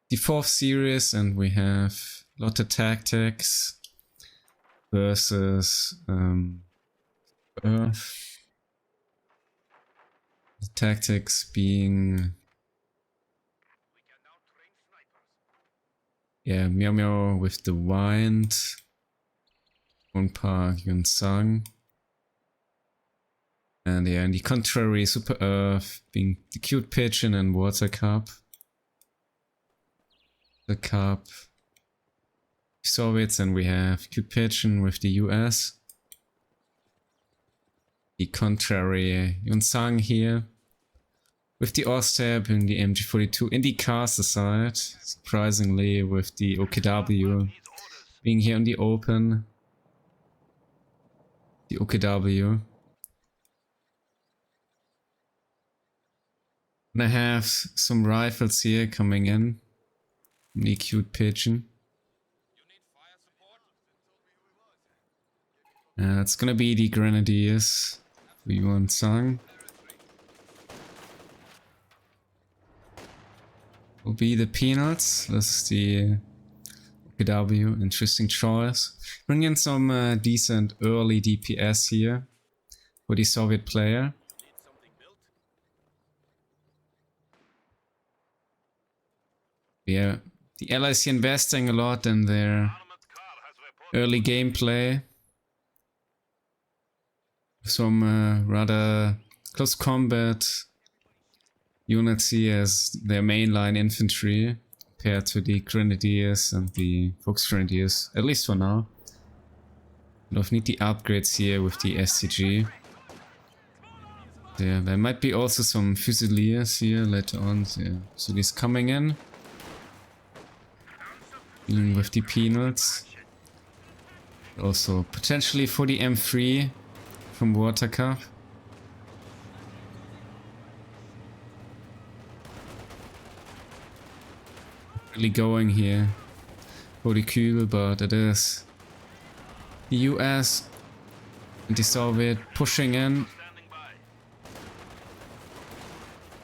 the 4th series, and we have Lotte Tactics versus Earth. The tactics being Meow with the Wind, YuangZ, and in the contrary, Super Earth being the CutePigeon and WaterCup. The Cup, Soviets, and we have CutePigeon with the US. The contrary, YuangZ here with the Ostep in the MG42 in the caster side, surprisingly with the OKW being here on the open. The OKW. And I have some rifles here coming in. The CutePigeon. It's gonna be the Grenadiers for YuangZ. Will be the Peanuts. This is the OKW. Interesting choice. Bring in some decent early DPS here for the Soviet player. Yeah. The Allies here investing a lot in their early gameplay. Some rather close combat units here as their mainline infantry compared to the Grenadiers and the Volksgrenadiers, at least for now. Don't need the upgrades here with the STG. Yeah, there might be also some Fusiliers here later on. Yeah. So these coming in. With the Peanuts. Also potentially for the M3 from WaterCup. Really going here for the Kühl, but it is the US and the Soviet pushing in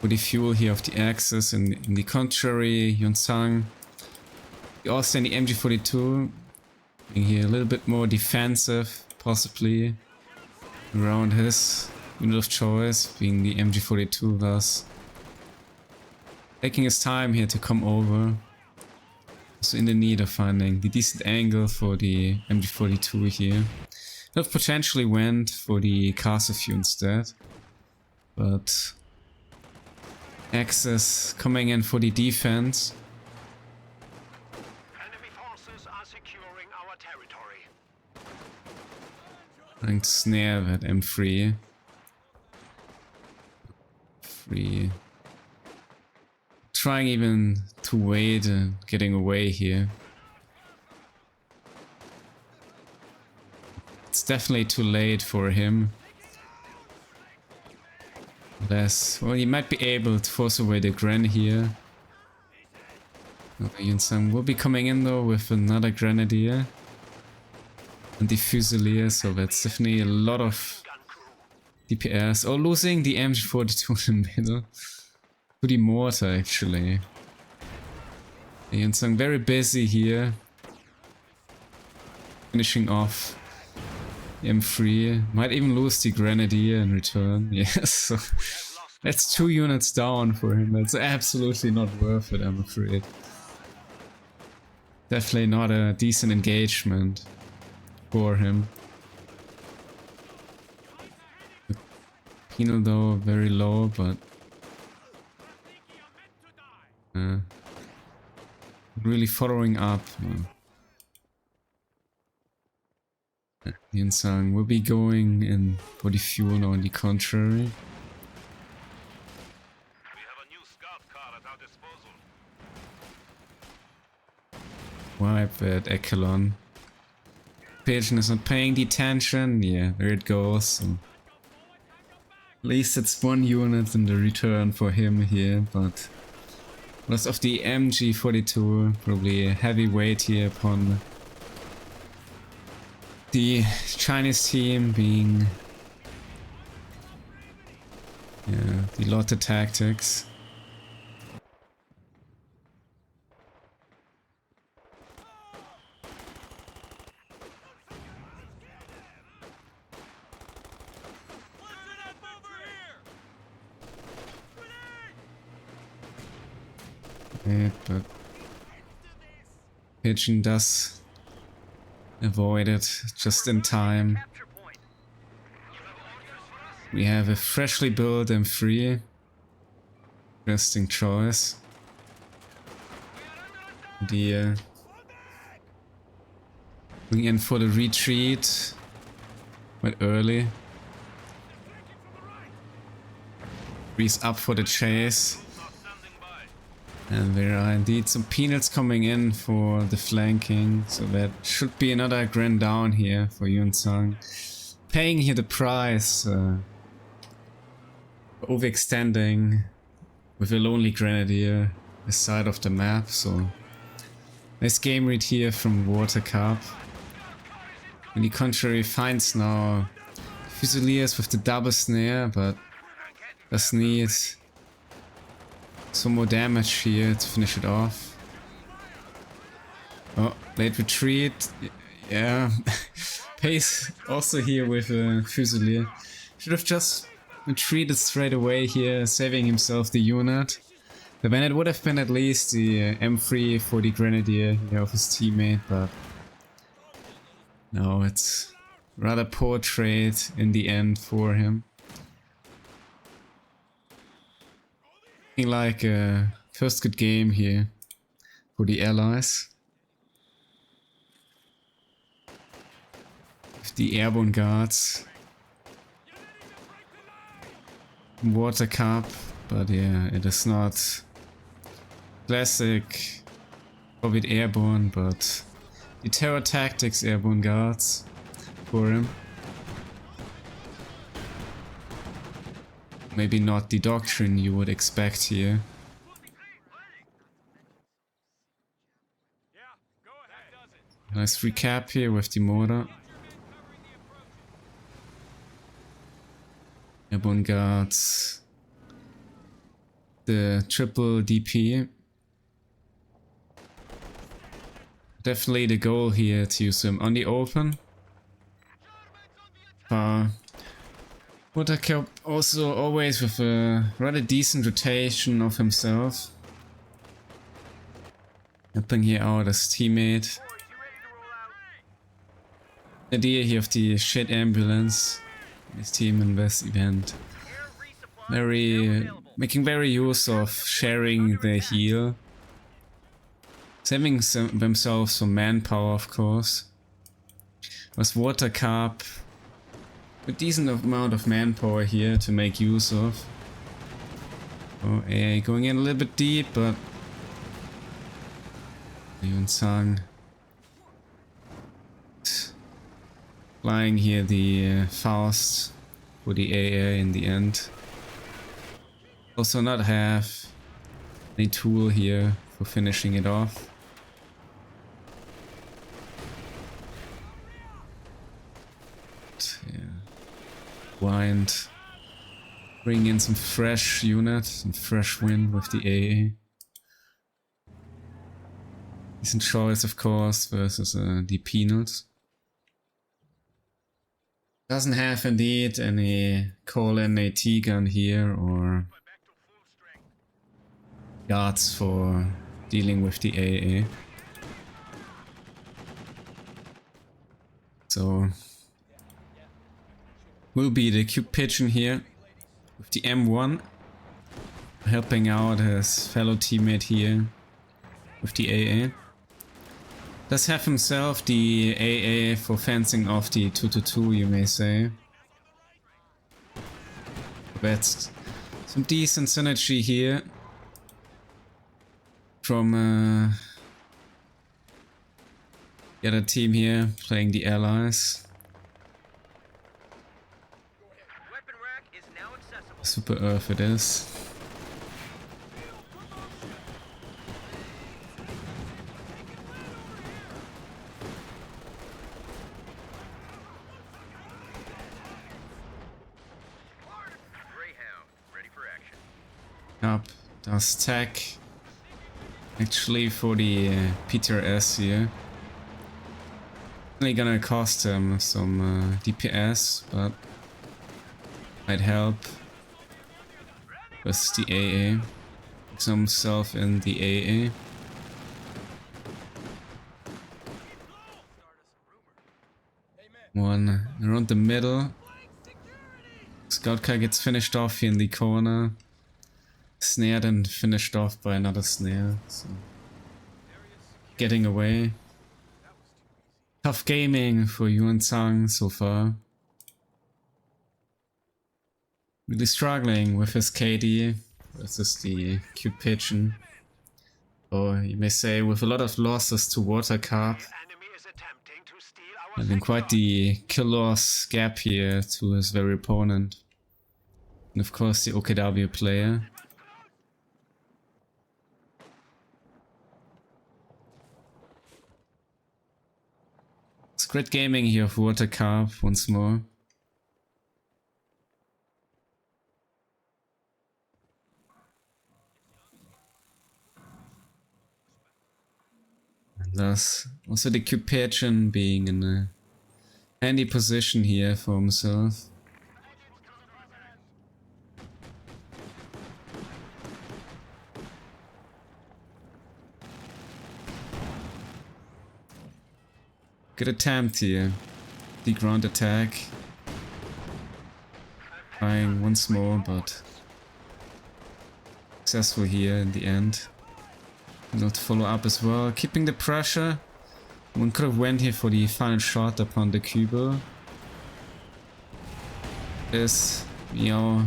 for the fuel here of the Axis. In the contrary, YuangZ. Also in the MG42, being here a little bit more defensive, possibly, around his unit of choice, being the MG42 thus. Taking his time here to come over. Also in the need of finding the decent angle for the MG42 here. Could have potentially went for the caster few instead. But Axis coming in for the defense. Trying to snare that M3. Trying even to wait and getting away here. It's definitely too late for him. Well, he might be able to force away the Gren here. YuangZ will be coming in though with another Grenadier. And the Fusilier, so that's definitely a lot of DPS. Oh, losing the MG42 in the middle. To the mortar, actually. YuangZ very busy here. Finishing off the M3. Might even lose the Grenadier in return. Yes, so that's 2 units down for him. That's absolutely not worth it, I'm afraid. Definitely not a decent engagement for him. Penal though very low, but really following up. YuangZ will be going in for the fuel now, on the contrary. Wipe at Echelon. Pigeon is not paying the attention. Yeah, there it goes. So at least it's 1 unit in the return for him here, but loss of the MG42, probably a heavy weight here upon the Chinese team, being the Lotte tactics. but Pigeon does avoid it just in time. We have a freshly built M3. Interesting choice. The going in for the retreat quite early. Breeze up for the chase. And there are indeed some peanuts coming in for the flanking, so that should be another grand down here for YuangZ. Paying here the price for overextending with a lonely grenadier this side of the map, so nice game read here from WaterCup. On the contrary, finds now Fusiliers with the double snare, but does need some more damage here to finish it off. Oh, late retreat. Yeah. Pace also here with a Fusilier. Should have just retreated straight away here, saving himself the unit. But then it would have been at least the M3 for the Grenadier here of his teammate, but no, it's rather poor trade in the end for him. Looking like a first good game here for the allies. With the airborne guards. WaterCup, but yeah, it is not classic COVID airborne, but the Terror Tactics airborne guards for him. Maybe not the doctrine you would expect here. Nice recap here with the mortar. Airborne guards. The triple DP. Definitely the goal here to use him on the open. WaterCup also always with a rather decent rotation of himself. Helping here out his teammate. The idea here of the shit ambulance. His team in this event. Making very use of sharing the heal. Saving themselves some manpower, of course. Was WaterCup a decent amount of manpower here to make use of. Oh, AA going in a little bit deep, but YuangZ flying here the Faust for the AA in the end. Also not have any tool here for finishing it off. Wind, bring in some fresh unit, some fresh wind with the AA. Decent choice, of course, versus the penals. Doesn't have indeed any call-in AT gun here or guards for dealing with the AA. So will be the CutePigeon here with the M1, helping out his fellow teammate here with the AA. Does have himself the AA for fencing off the 2-2-2, you may say. That's some decent synergy here from the other team here playing the allies. Super Earth it is. Up does tech actually for the PTRS here. Only gonna cost him some DPS, but might help with the AA. himself in the AA. One around the middle. Scout car gets finished off here in the corner. Snared and finished off by another snare. So getting away. Tough gaming for YuangZ so far. Really struggling with his KD versus the CutePigeon. Or you may say with a lot of losses to WaterCup. Having quite the kill loss gap here to his very opponent. And of course the OKW player. It's great gaming here of WaterCup once more. And thus also the CutePigeon being in a handy position here for himself. Good attempt here. The ground attack. Trying once more, but successful here in the end. Not to follow up as well. Keeping the pressure. One could have went here for the final shot upon the Cubo. Is Meow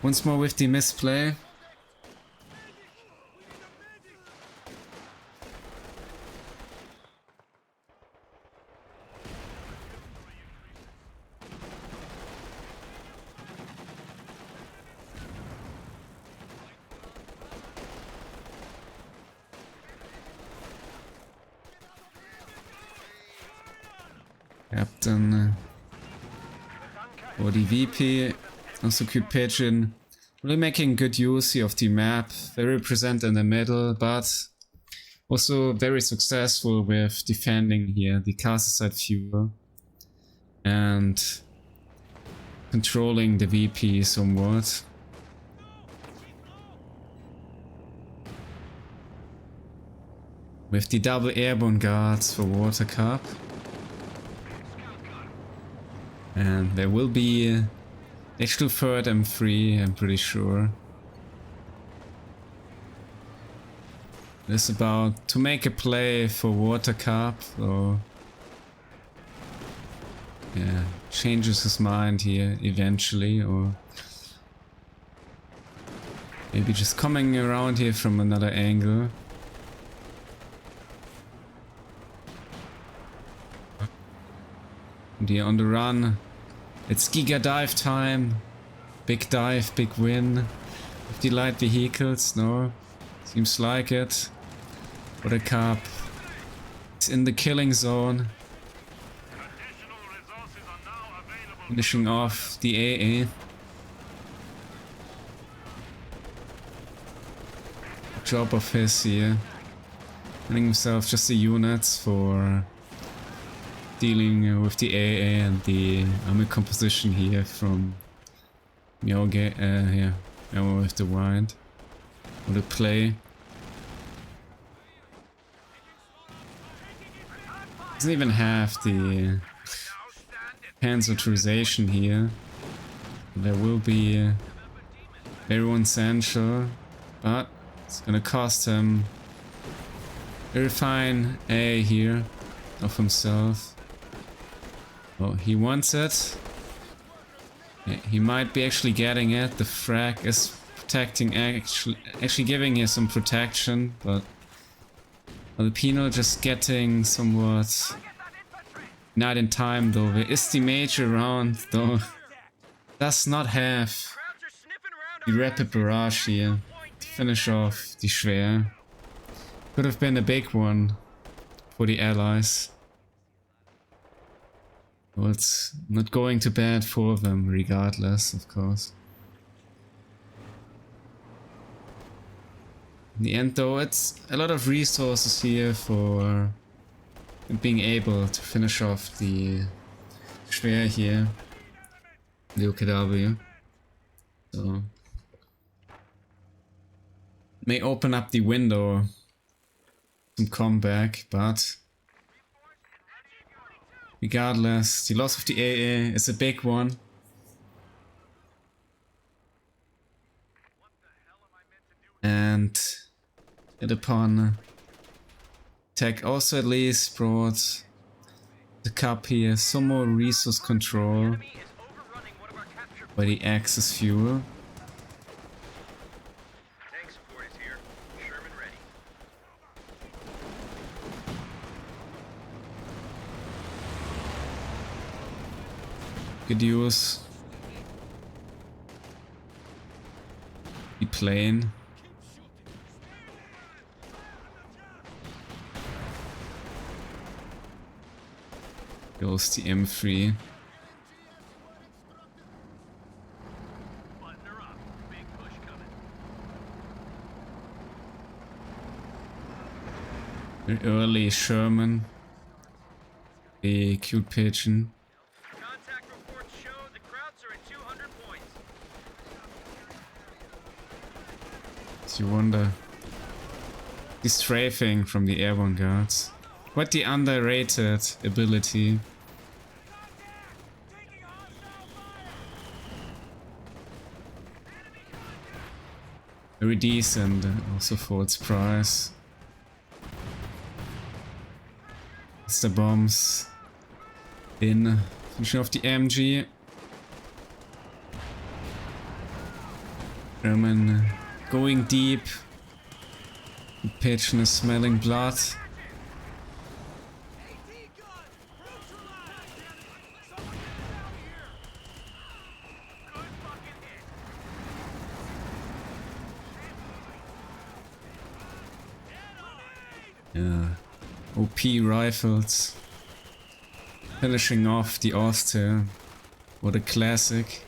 once more with the misplay. Captain or the VP, also CutePigeon, really making good use here of the map, very present in the middle, but also very successful with defending here the castle side fuel and controlling the VP somewhat. With the double airborne guards for WaterCup. And there will be actual third M3, I'm pretty sure. It's about to make a play for WaterCup, or yeah, changes his mind here eventually, or maybe just coming around here from another angle. And on the run, it's Giga dive time. Big dive, big win. With the light vehicles, no? Seems like it. WaterCup. It's in the killing zone. Finishing off the AA. Good job of his here. Winning himself just the units for dealing with the AA and the army composition here from Meow, yeah, Meow with the wind. Or the play. Doesn't even have the hands authorization here. There will be very essential, but it's gonna cost him very fine A here of himself. Oh, he wants it. Yeah, he might be actually getting it. The frag is protecting, actually giving here some protection, but Filipino just getting somewhat not in time though. There is the major round though. Does not have the rapid barrage here to finish off the Schwer. Could have been a big one for the allies. Well, it's not going too bad for them regardless, of course. In the end though, it's a lot of resources here for being able to finish off the Schwer here, the OKW. So May open up the window, some comeback, but regardless, the loss of the AA is a big one. And it upon tech also at least brought the cup here some more resource control by the Axis fuel. Good use. The plane. Goes the M3. Very early Sherman. A CutePigeon. Contact reports show the Krauts are at 200 points. So you wonder. The strafing from the airborne guards. Quite the underrated ability. Very decent also for its price. It's the bombs in. Finishing off the MG. German going deep. The pigeon is smelling blood. Yeah, OP rifles. Finishing off the Austria. What a classic.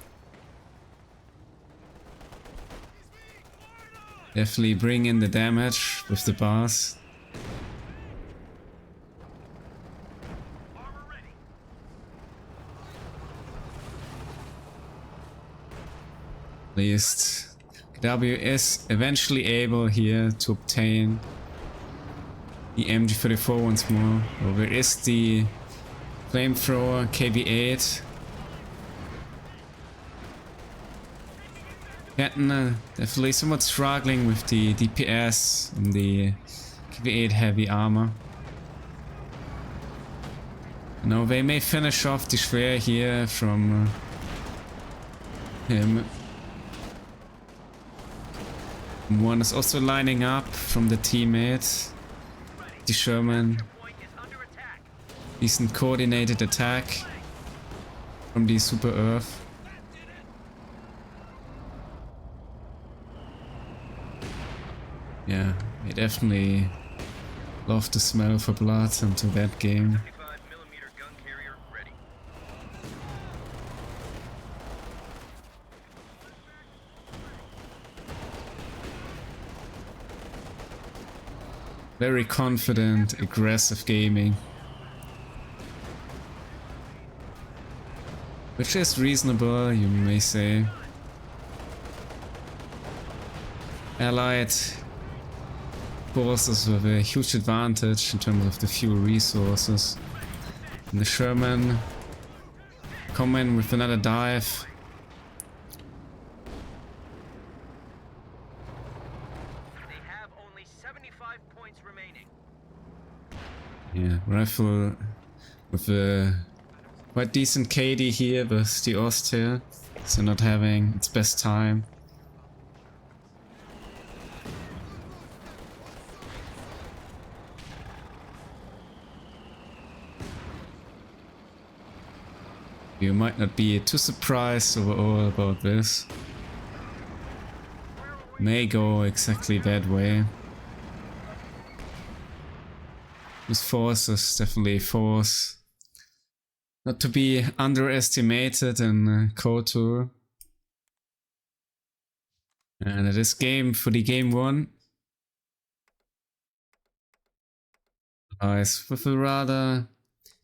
Definitely bring in the damage with the bars. At least W is eventually able here to obtain the MG34 once more. Well, where is the flamethrower KV8? Kenton definitely somewhat struggling with the DPS and the KV8 heavy armor. Now they may finish off the Schwer here from him. One is also lining up from the teammate. The Sherman. Decent coordinated attack from the Super Earth. Yeah, I definitely love the smell for blood into that game. Very confident, aggressive gaming. Which is reasonable, you may say. Allied forces with a huge advantage in terms of the fuel resources. And the Sherman come in with another dive. They have only 75 points remaining. Yeah, rifle with a quite decent KD here with the Austria, so not having its best time. You might not be too surprised overall about this. May go exactly that way. This force is definitely a force not to be underestimated in KOTOR. And it is game for the game one. Nice, with a rather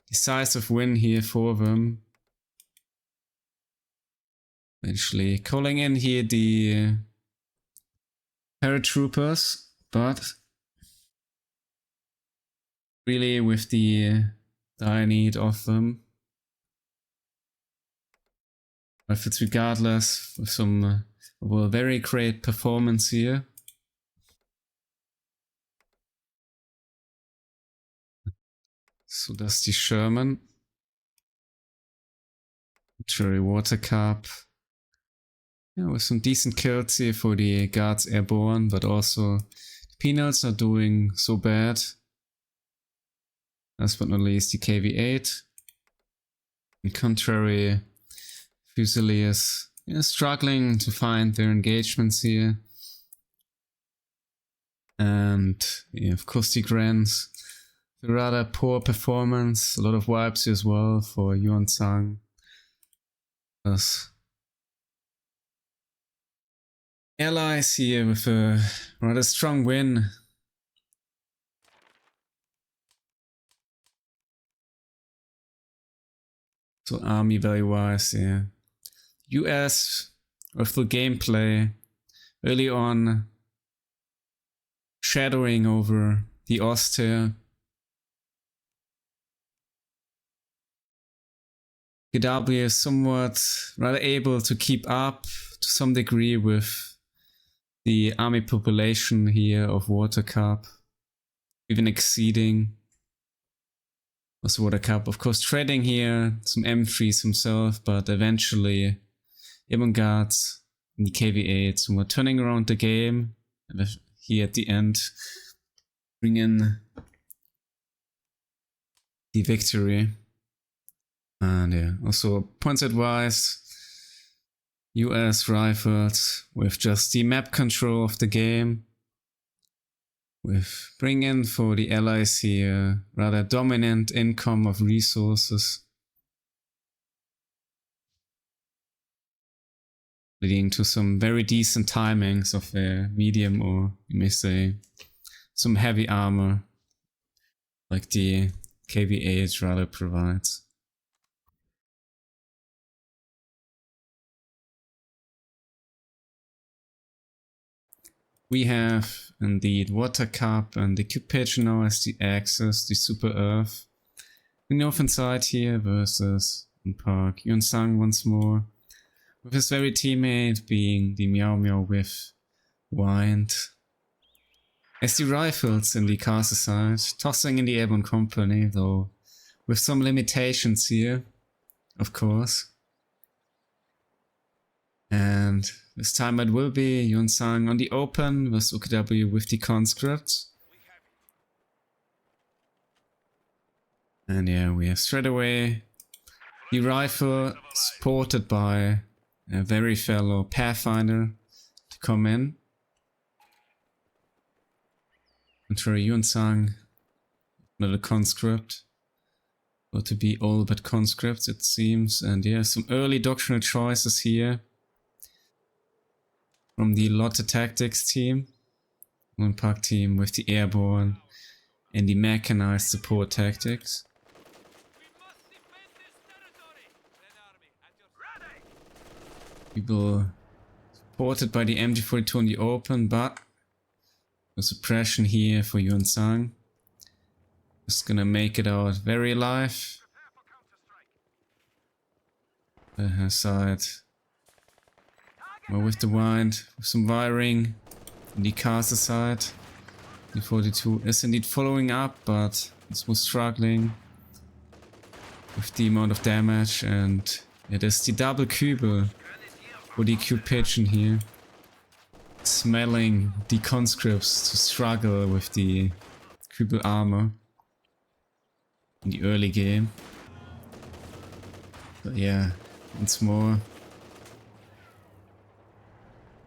decisive win here for them. Eventually calling in here the paratroopers, but really with the dire need of them. If it's regardless, with some well, very great performance here. So does the Sherman. Cherry WaterCup. Yeah, with some decent kills here for the guards airborne, but also the Peanuts are doing so bad. Last but not least, the KV-8. In contrary, Fusiliers struggling to find their engagements here. And yeah, of course the Grants. A rather poor performance, a lot of wipes here as well for YuangZ. Plus allies here with a rather strong win. So army value wise, yeah. US with the gameplay early on shadowing over the Ost here. KW is somewhat rather able to keep up to some degree with the army population here of WaterCup, even exceeding also WaterCup. Of course, trading here some M3s himself, but eventually YuangZ and the KV-8 were turning around the game. And here at the end, bring in the victory. And yeah, also points advice. US rifles with just the map control of the game. With bring in for the allies here rather dominant income of resources. Leading to some very decent timings of their medium or you may say some heavy armor. Like the KV-8 rather provides. We have indeed WaterCup and the CutePigeon now as the Axis, the Super Earth. The northern side here versus in Park YuangZ once more. With his very teammate being the Meow with Wind. As the rifles in the castle side, tossing in the airborne company though, with some limitations here, of course. And this time it will be YuangZ on the open with OKW with the conscripts. And yeah, we have straight away the rifle supported by a very fellow Pathfinder to come in. Contrary YuangZ, not a conscript. Or to be all but conscripts it seems. And yeah, some early doctrinal choices here. From the Lotte Tactics team, one pack team with the airborne and the mechanized support tactics. People supported by the MG42 in the open, but the suppression here for YuangZ. Just gonna make it out very alive. Her side. Well, with the wind, with some wiring on the caster side. The 42 is indeed following up, but it was struggling with the amount of damage, and it is the double cube for the CutePigeon here. Smelling the conscripts to struggle with the cube armor in the early game. But yeah, once more.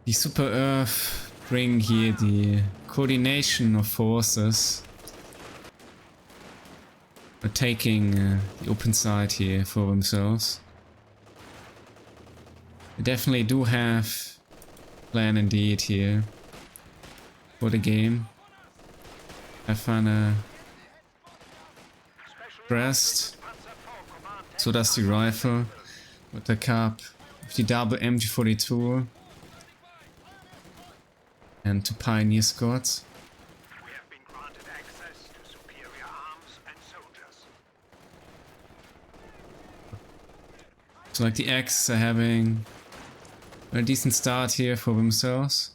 The Super Earth bring here the coordination of forces. Are taking the open side here for themselves. They definitely do have a plan indeed here for the game. Pathfinder pressed. So does the rifle. WaterCup with the double MG42. and to Pioneer squads. We have been granted access to superior arms and soldiers. So like the X are having a decent start here for themselves.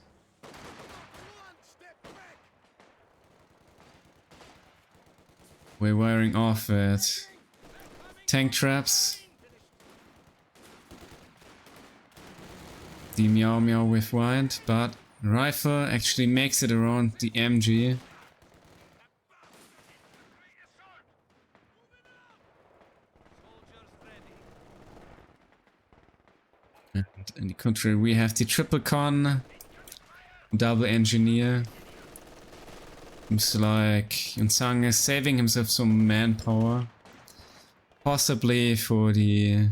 We're wearing off at tank traps. The Meow with wind, but rifle actually makes it around the MG. And in the contrary, we have the triple con, double engineer. Seems like YuangZ is saving himself some manpower, possibly for the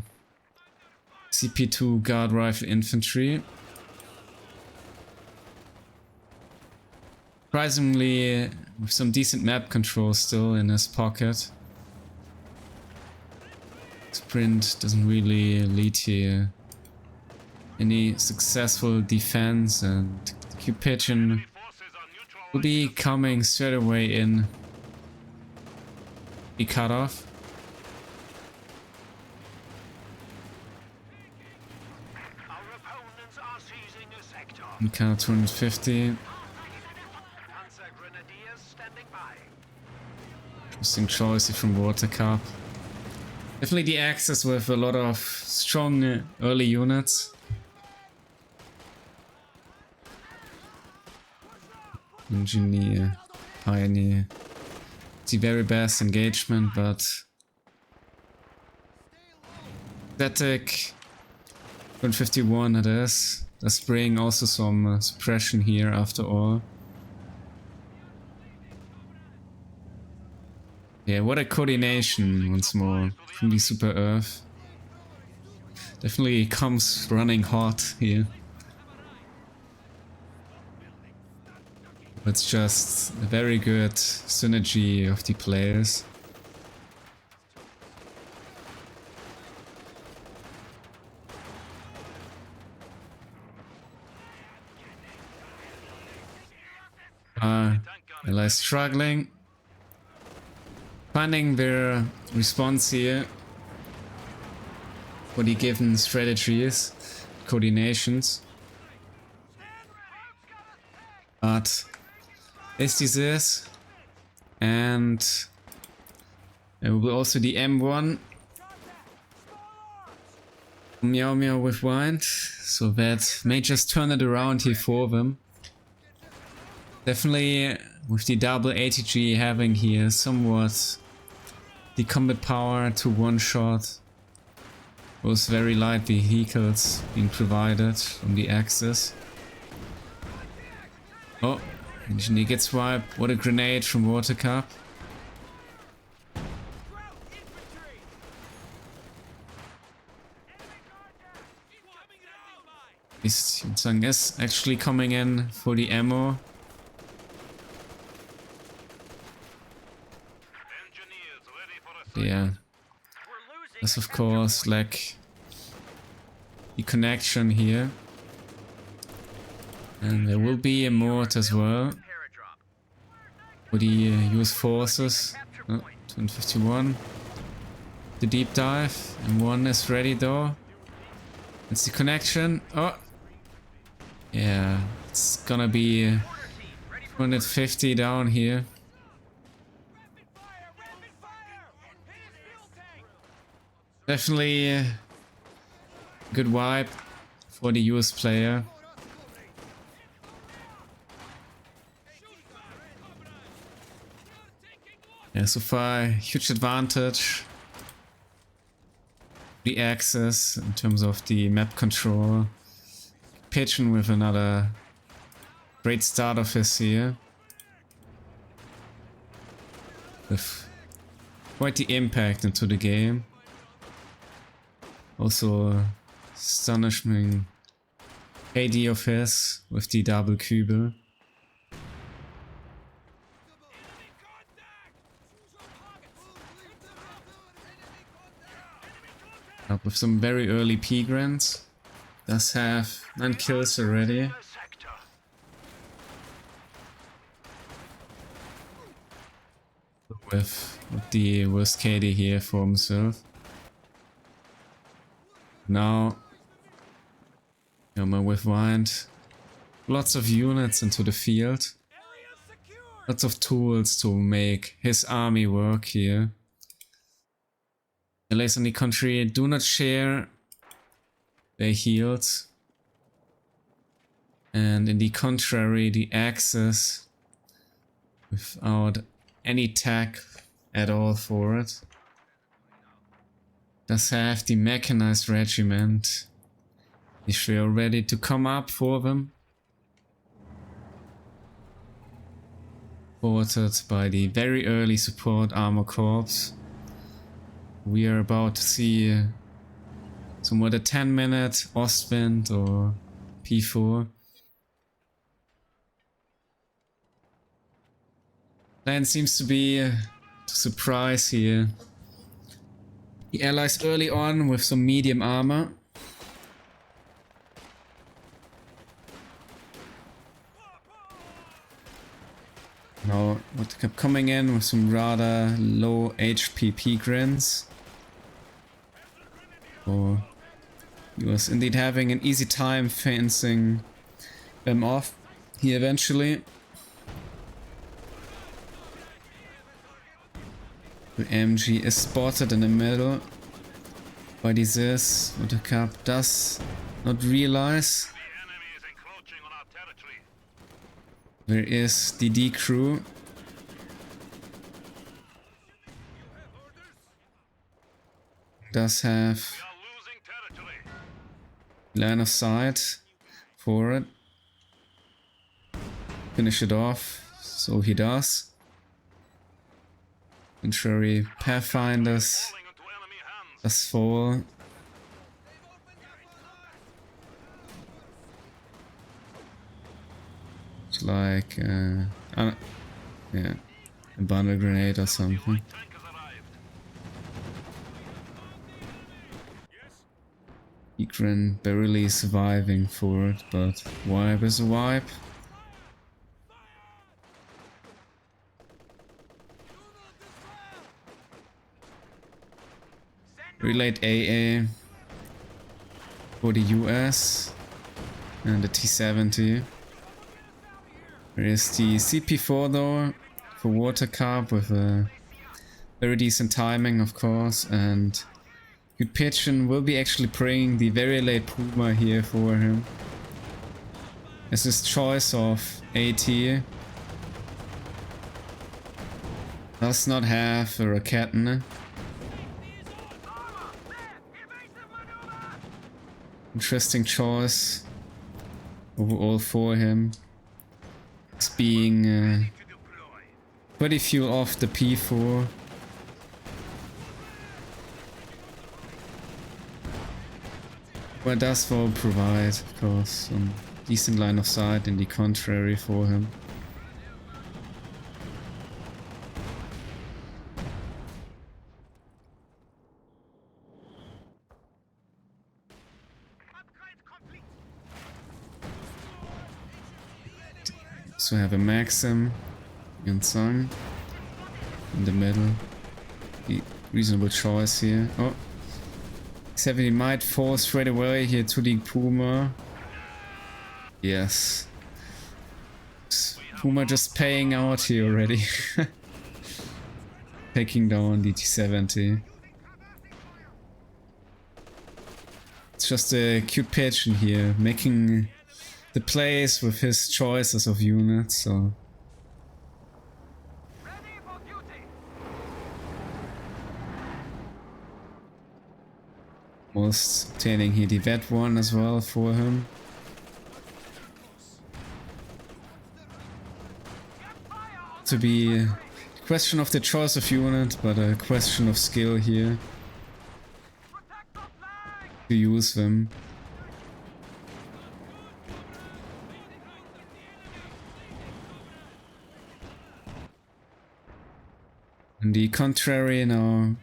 CP2 guard rifle infantry. Surprisingly, with some decent map control still in his pocket. Sprint doesn't really lead here any successful defense, and the CutePigeon will be coming straight away in the cutoff. Our opponents are seizing a sector. And count 250. Panzer grenadiers standing by. Interesting choice from WaterCup. Definitely the Axis with a lot of strong early units. Engineer, Pioneer. It's the very best engagement, but static 151 it is. Does bring also some suppression here after all. Yeah, what a coordination once more from the Super Earth. Definitely comes running hot here. It's just a very good synergy of the players. Allies struggling, finding their response here for the given strategies, coordinations. But this is, and there will be also the M1 Meow with wind, so that may just turn it around here for them. Definitely with the double ATG having here somewhat the combat power to one-shot those very light vehicles being provided on the axis. Oh, engineer gets wiped. What a grenade from WaterCup. This YuangZ is actually coming in for the ammo. Yeah, that's of course like the connection here, and there will be a mort as well for the US forces. Oh, 251. The deep dive, and one is ready though. It's the connection. Oh, yeah, it's gonna be 250 down here. Definitely good wipe for the US player. Yeah, so far huge advantage. The access in terms of the map control. Pigeon with another great start of his here. With quite the impact into the game. Also astonishing AD of his with the double cube. Up with some very early P grants. Does have 9 kills already. with the worst KD here for himself. Now, with Wind, lots of units into the field. Lots of tools to make his army work here. Allies in the country do not share their heals. And in the contrary, the Axis, without any tech at all for it, does have the mechanized regiment. If we are ready to come up for them. Supported by the very early support armor corps. We are about to see somewhat a 10-minute Ostwind or P4. Plan seems to be to surprise here. The allies early on with some medium armor. Now WaterCup coming in with some rather low HP Pigrins. Or he was indeed having an easy time fencing them off here eventually. The MG is spotted in the middle. But this WaterCup does not realize. There is the D crew. Does have line of sight for it. Finish it off. So he does. Contrary Pathfinders does fall. Like yeah, a bundle grenade or something. Ikran barely surviving for it, but wipe is a wipe. Relate AA for the US and the T-70. There is the CP4 though, for WaterCup with a very decent timing of course, and CutePigeon will be actually bringing the very late Puma here for him. As his choice of AT. Does not have a Raketen. Interesting choice overall for him. It's being pretty fuel off the P4. But does well provide, of course, some decent line of sight in the contrary for him. So have a Maxim, YuangZ in the middle. The reasonable choice here. Oh, except he might fall straight away here to the Puma. Yes. Puma just paying out here already. Taking down the T-70. It's just a CutePigeon here, making the plays with his choices of units, so. Most obtaining here the vet one as well for him. To be a question of the choice of unit, but a question of skill here. To use them. On the contrary now,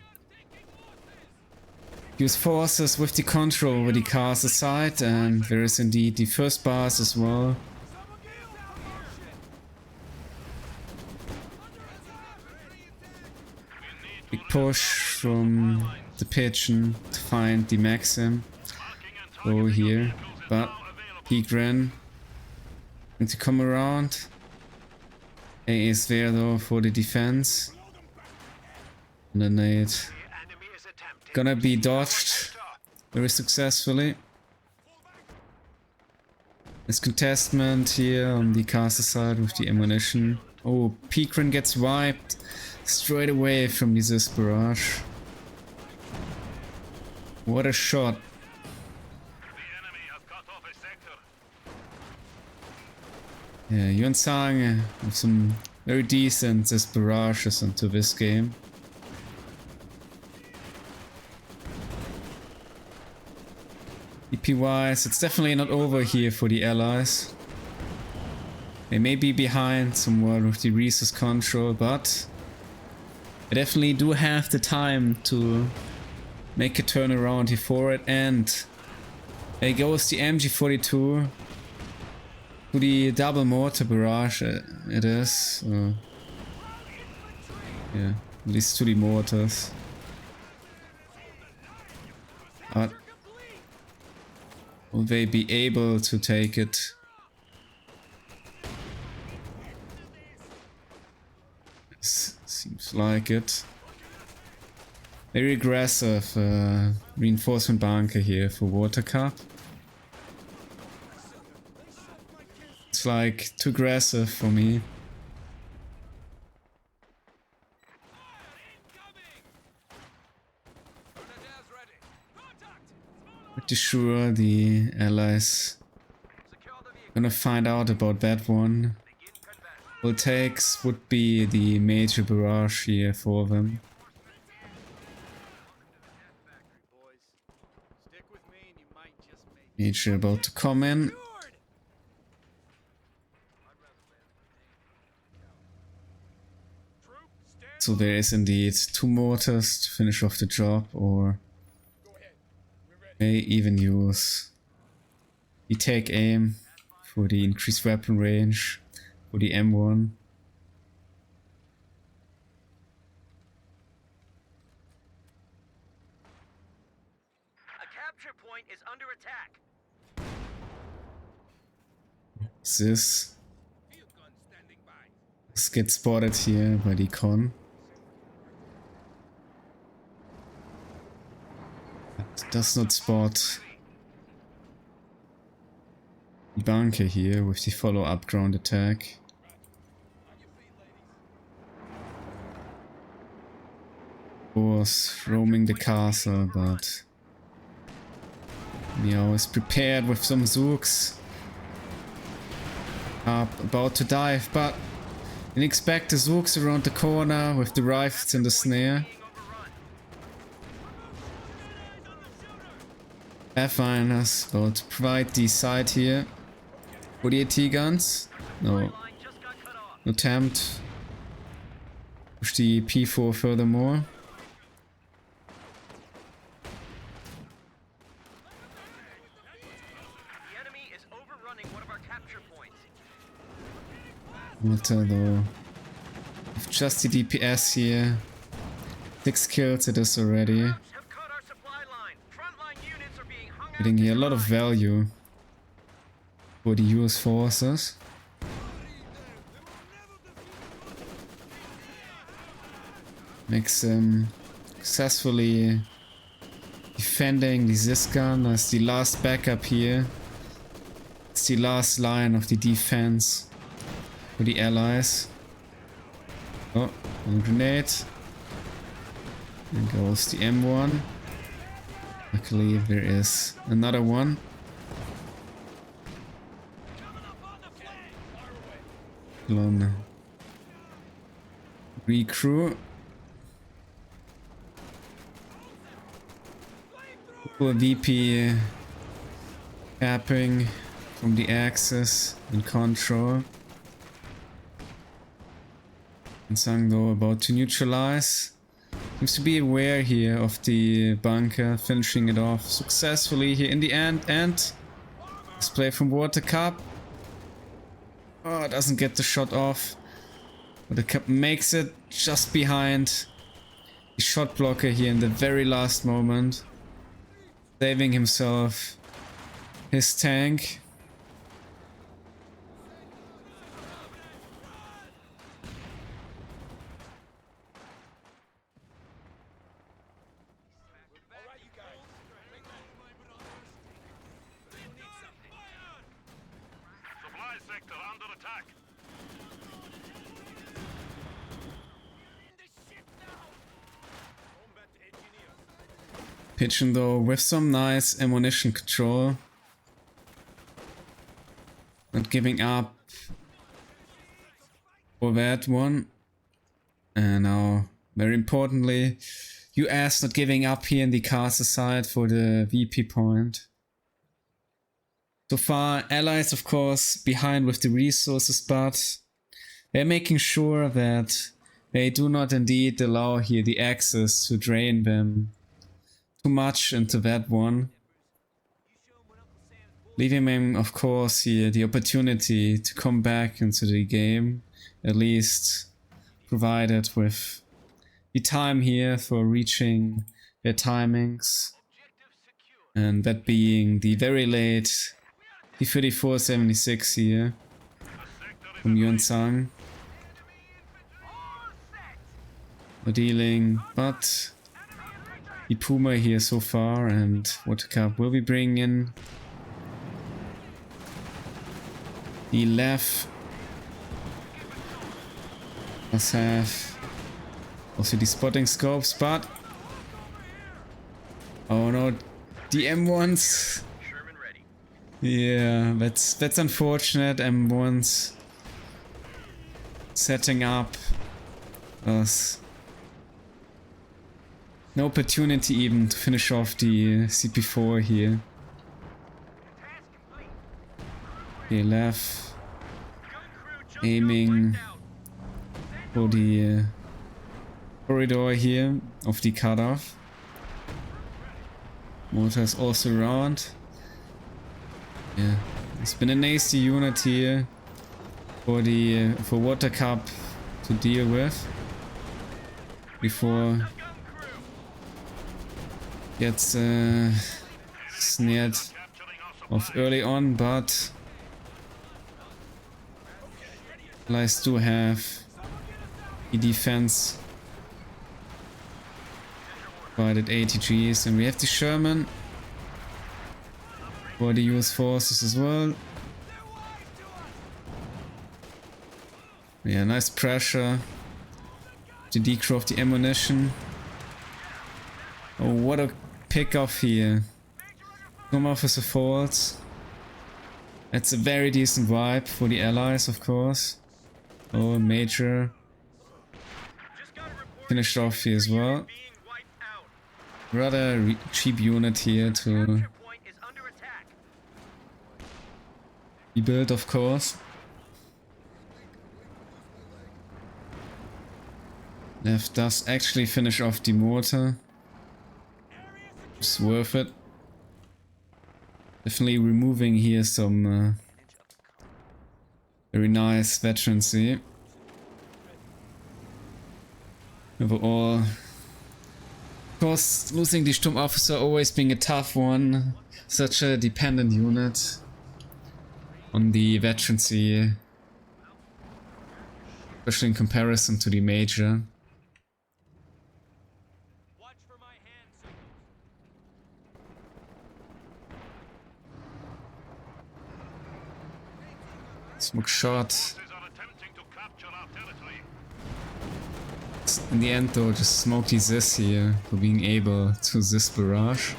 use forces with the control over the cars aside, and there is indeed the first bars as well. Big push from the Pigeon to find the Maxim. Go here, but peek ran. Going to come around. A is there though for the defense. And the nade gonna be dodged very successfully. There's contestment here on the caster side with the ammunition. Oh, Peekran gets wiped straight away from the Zis barrage. What a shot. Yeah, YuangZ with some very decent Zis barrages into this game. EP wise, it's definitely not over here for the allies. They may be behind somewhat with the resource control, but they definitely do have the time to make a turnaround here for it. And there goes the MG42 to the double mortar barrage. It is. Yeah, at least to the mortars. But will they be able to take it? Seems like it. Very aggressive reinforcement bunker here for WaterCup. It's like too aggressive for me. Pretty sure the allies gonna find out about that one. All it takes would be the major barrage here for them. Major about to come in. So there is indeed 2 mortars to finish off the job, or may even use the take aim for the increased weapon range for the M1. A capture point is under attack. This gets spotted here by the con. But does not spot the bunker here with the follow-up ground attack. Was roaming the castle, but Meow is prepared with some Zooks. About to dive, but didn't expect the Zooks around the corner with the rifles in the snare. Pathfinder's about to provide the side here for the AT guns. No attempt. Push the P4 furthermore. Lotte though, with just the DPS here, 6 kills it is already. Getting here a lot of value for the US forces. Makes them successfully defending the Zis gun as the last backup here. It's the last line of the defense for the allies. Oh, one grenade. There goes the M1. Luckily there is another one. Long recrew. Full VP capping from the axis and control. YuangZ though about to neutralize. Seems to be aware here of the bunker, finishing it off successfully here in the end. And this play from WaterCup. Oh, doesn't get the shot off. WaterCup makes it just behind the shot blocker here in the very last moment, saving himself his tank. Supply sector under attack. Pigeon though with some nice ammunition control. Not giving up for that one. And now, very importantly, US not giving up here in the castle side for the VP point. So far, allies of course behind with the resources, but they're making sure that they do not indeed allow here the access to drain them too much into that one. Leaving him, of course, here the opportunity to come back into the game, at least provided with the time here for reaching their timings, and that being the very late T-3476 here from YuangZ. We're dealing, but the Puma here so far, and WaterCup will be bringing in the left. Must have also the spotting scopes, but oh no, the M1s. Yeah, that's unfortunate. M1s setting up us. No opportunity even to finish off the CP4 here. Okay, left. Aiming for the corridor here of the cutoff. Mortars also around. Yeah, it's been a nasty unit here for the for WaterCup to deal with before gets snared off early on, but allies do have the defense provided ATGs, and we have the Sherman for the US forces as well. Yeah, nice pressure to decrow the ammunition. Oh, what a pick off here. Come off as a fault. That's a very decent vibe for the allies, of course. Oh, major. Finished off here as well. Rather cheap unit here to rebuild, of course. Left does actually finish off the mortar. It's worth it. Definitely removing here some very nice veterancy. Overall, of course, losing the Sturm Officer always being a tough one. Such a dependent unit on the veterancy, especially in comparison to the major. Smoke shot. In the end though, just smoked this here for being able to this barrage.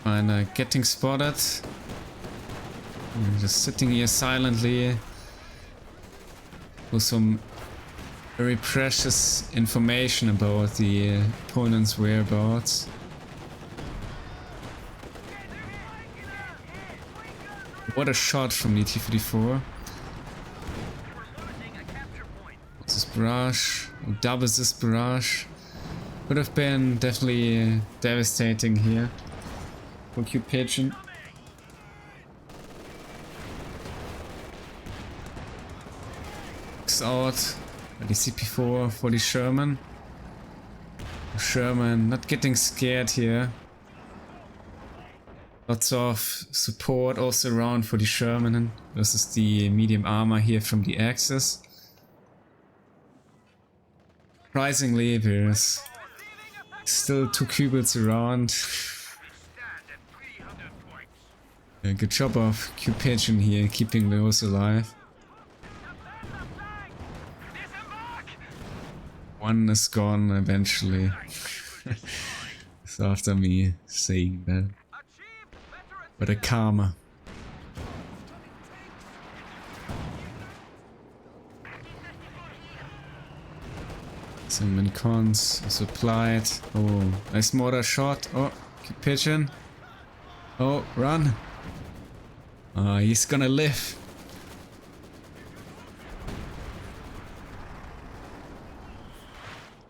And getting spotted. And just sitting here silently with some very precious information about the opponent's whereabouts. What a shot from the T-34. What's this barrage? Oh, doubles this barrage. Would have been definitely devastating here for CutePigeon. looks out at the CP4 for the Sherman. Sherman not getting scared here. Lots of support also around for the Sherman versus the medium armor here from the Axis. Surprisingly, there's still 2 cubits around. Good job of CutePigeon here, keeping those alive. One is gone eventually. It's after me saying that. But a karma. Some minicons supplied. Oh, nice mortar shot. Oh, CutePigeon. Oh, run. He's gonna live.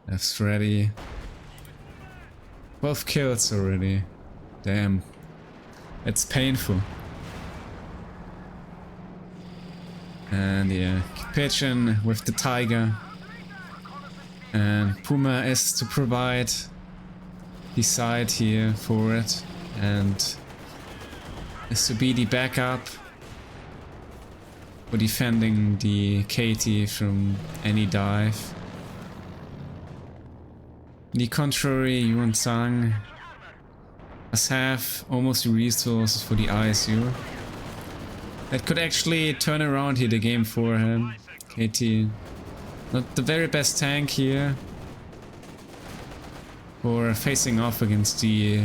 Left's ready. 12 kills already. Damn. It's painful. And yeah, CutePigeon with the Tiger. And Puma is to provide the side here for it. And is to be the backup for defending the Katie from any dive. On the contrary, YuangZ does have almost the resources for the ISU. That could actually turn around here the game for him. Katie, not the very best tank here. For facing off against the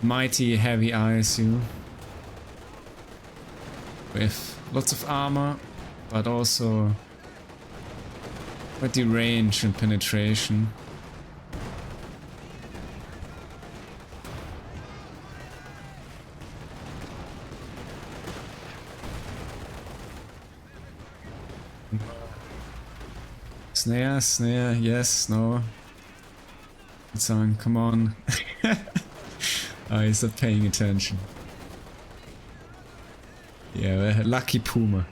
mighty heavy ISU. With lots of armor, but also with the range and penetration. Snare, yes, no. Song, come on. Oh, he's not paying attention. Yeah, lucky Puma.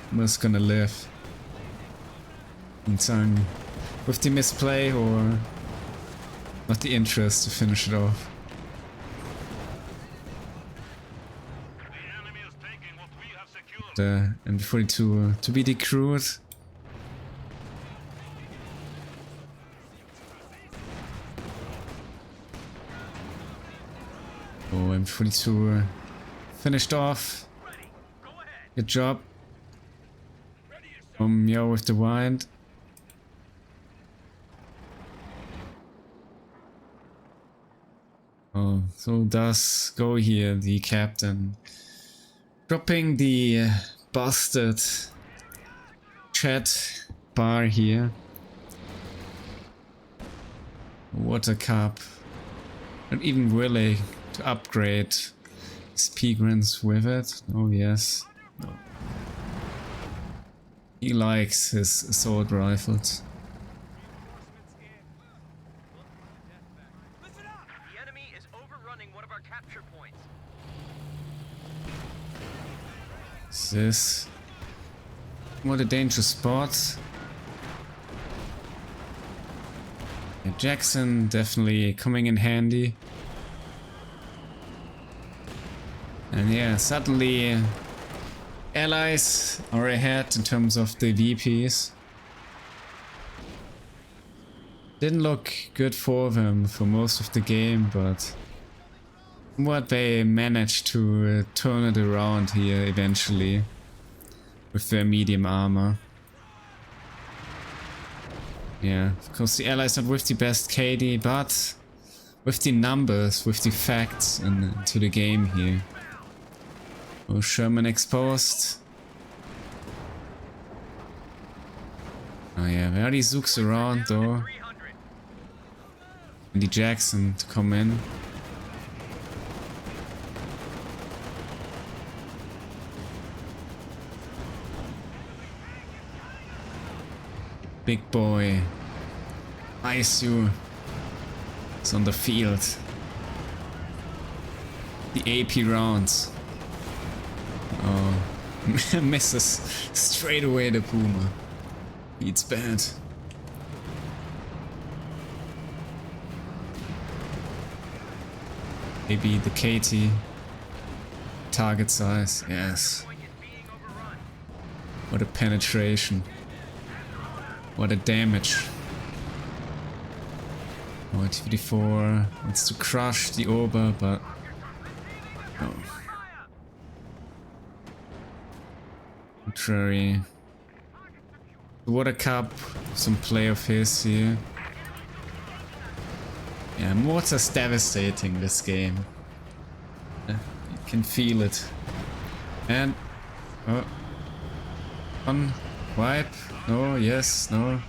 Puma's gonna live. YuangZ with the misplay or not the interest to finish it off. The M42 to be decrewed. Oh, M42 finished off. Good job. Meow with the wind. Oh, so does go here the captain. Dropping the busted chat bar here. WaterCup. Not even willing to upgrade his Pigrins with it. Oh yes. No. He likes his assault rifles. The enemy is overrunning one of our capture points. Is this? What a dangerous spot. Yeah, Jackson definitely coming in handy. And yeah, suddenly allies are ahead in terms of the VPs. Didn't look good for them for most of the game, but what they managed to turn it around here eventually with their medium armor. Yeah, of course the allies not with the best KD, but with the numbers, with the facts into the game here. Oh, Sherman exposed. Oh yeah, there are these Zooks around though. And the Jackson to come in. Big boy. ISU is on the field. The AP rounds. Oh, Misses straight away the Puma. It's bad. Maybe the KT. Target size, yes. What a penetration. What a damage. Oh, T-54 wants to crush the Ober, but no. Contrary. The WaterCup, some play of his here. Yeah, mortar's devastating this game. You can feel it. And oh, on wipe. No, yes, no.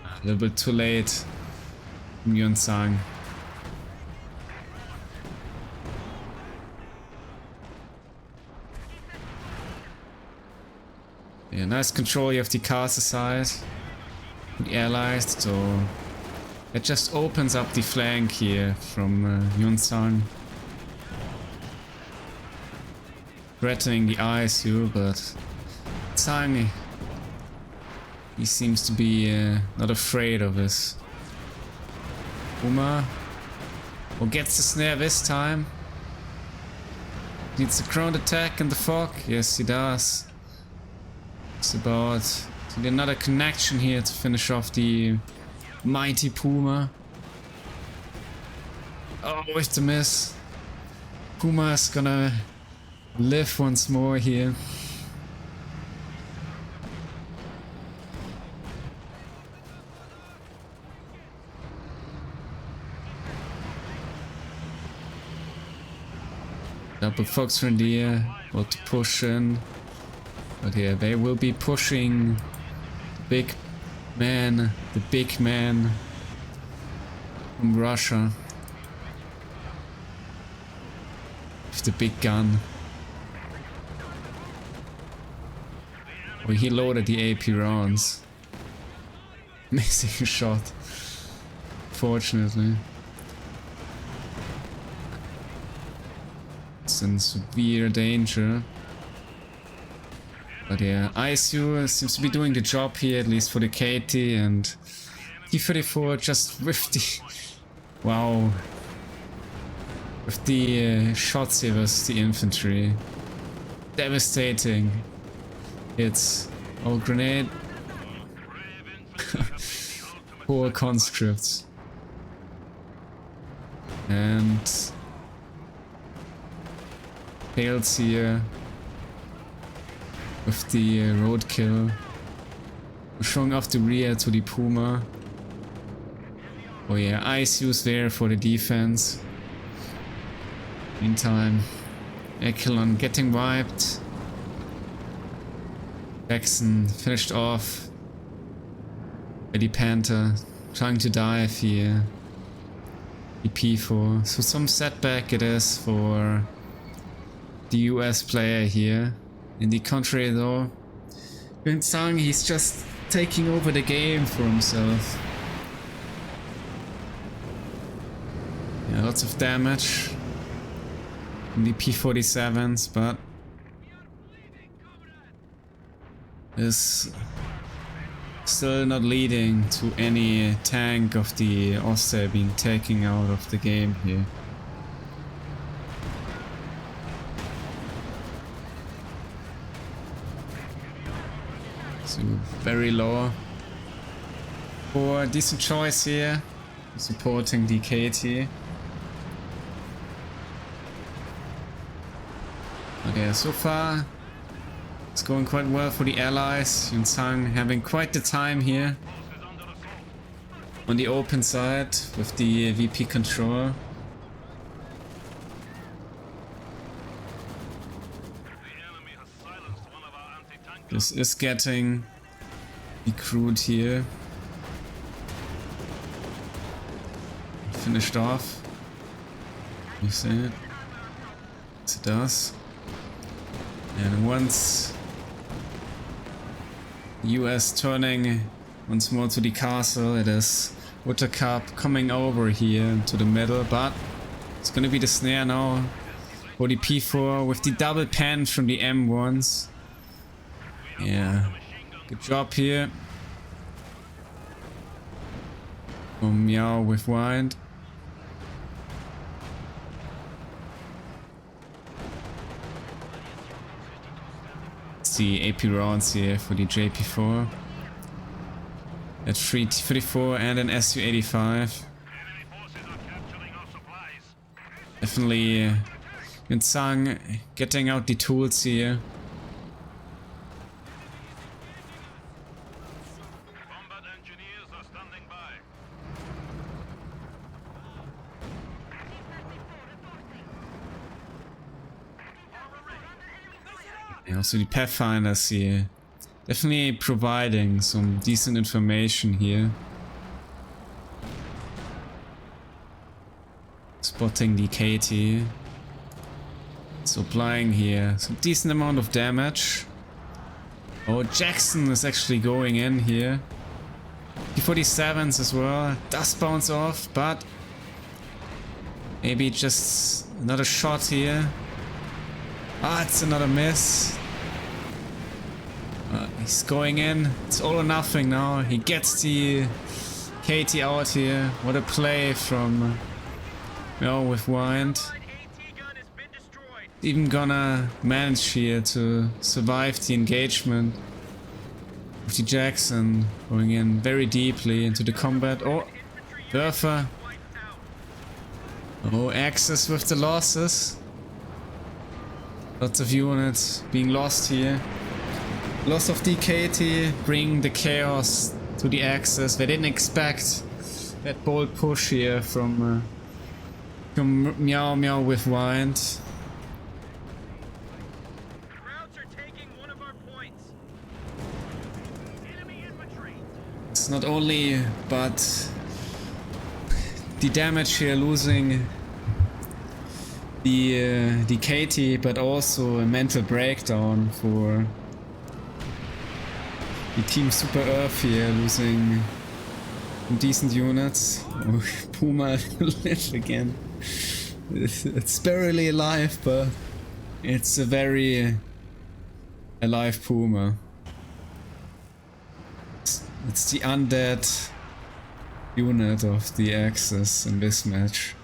A little bit too late. YuangZ. Yeah, nice control of the caster side. The allies, so it just opens up the flank here from YuangZ. Threatening the ISU, but Zhang, he seems to be not afraid of this. Uma, or gets the snare this time. Needs a ground attack in the fog. Yes, he does. It's about to get another connection here to finish off the mighty Puma. Oh, with the miss. Puma's gonna live once more here. Double Fox Grenadier, about to push in. But yeah, they will be pushing the big man from Russia. With the big gun. Oh, he loaded the AP rounds. Missing a shot. Fortunately. It's in severe danger. But yeah, ISU seems to be doing the job here, at least for the KT, and T-34 just with the... Wow. With the shots here versus the infantry. Devastating. It's all grenade. Poor conscripts. And fails here with the roadkill. Showing off the rear to the Puma. Oh yeah, ISU's there for the defense. Meantime, Echelon getting wiped. Jackson finished off by the Panther, trying to dive here. The P4. So some setback it is for the US player here. In the contrary though, YuangZ, he's just taking over the game for himself. Yeah, lots of damage in the P-47s, but is still not leading to any tank of the Oster being taken out of the game here. So very low. For a decent choice here, supporting the KT. Okay, so far it's going quite well for the allies. YuangZ having quite the time here on the open side with the VP control. This is getting recruit here. Finished off. You see it? Yes, it does. And once US turning once more to the castle, it is WaterCup coming over here to the middle, but it's gonna be the snare now For the P4 with the double pen from the M1s. Yeah, good job here. Meow with wind. It's the AP rounds here for the JP4. At 334 and an SU-85. Definitely YuangZ getting out the tools here. And also the Pathfinders here. Definitely providing some decent information here. Spotting the KT. So applying here some decent amount of damage. Oh, Jackson is actually going in here. P47s as well. Does bounce off, but maybe just another shot here. Ah, it's another miss. He's going in. It's all or nothing now. He gets the KT out here. What a play from Meow with wind. Even gonna manage here to survive the engagement with the Jackson going in very deeply into the combat. Oh, Werfer. Oh, Axis with the losses. Lots of units being lost here. Loss of DKT, bring the chaos to the Axis. They didn't expect that bold push here from Meow with wind. It's not only, but the damage here losing the KT, but also a mental breakdown for the team Super Earth here, losing some decent units. Oh, Puma live again. It's barely alive, but it's a very alive Puma. It's the undead unit of the Axis in this match.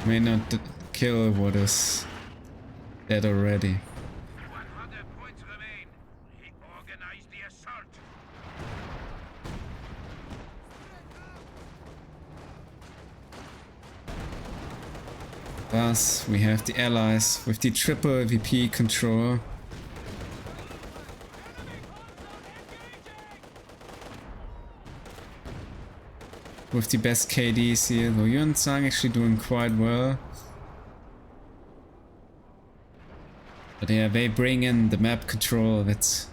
May not kill what is dead already. 100 points remain. He organized the assault. Thus, we have the allies with the triple VP control. With the best KDs here, though YuangZ actually doing quite well. But yeah, they bring in the map control. That's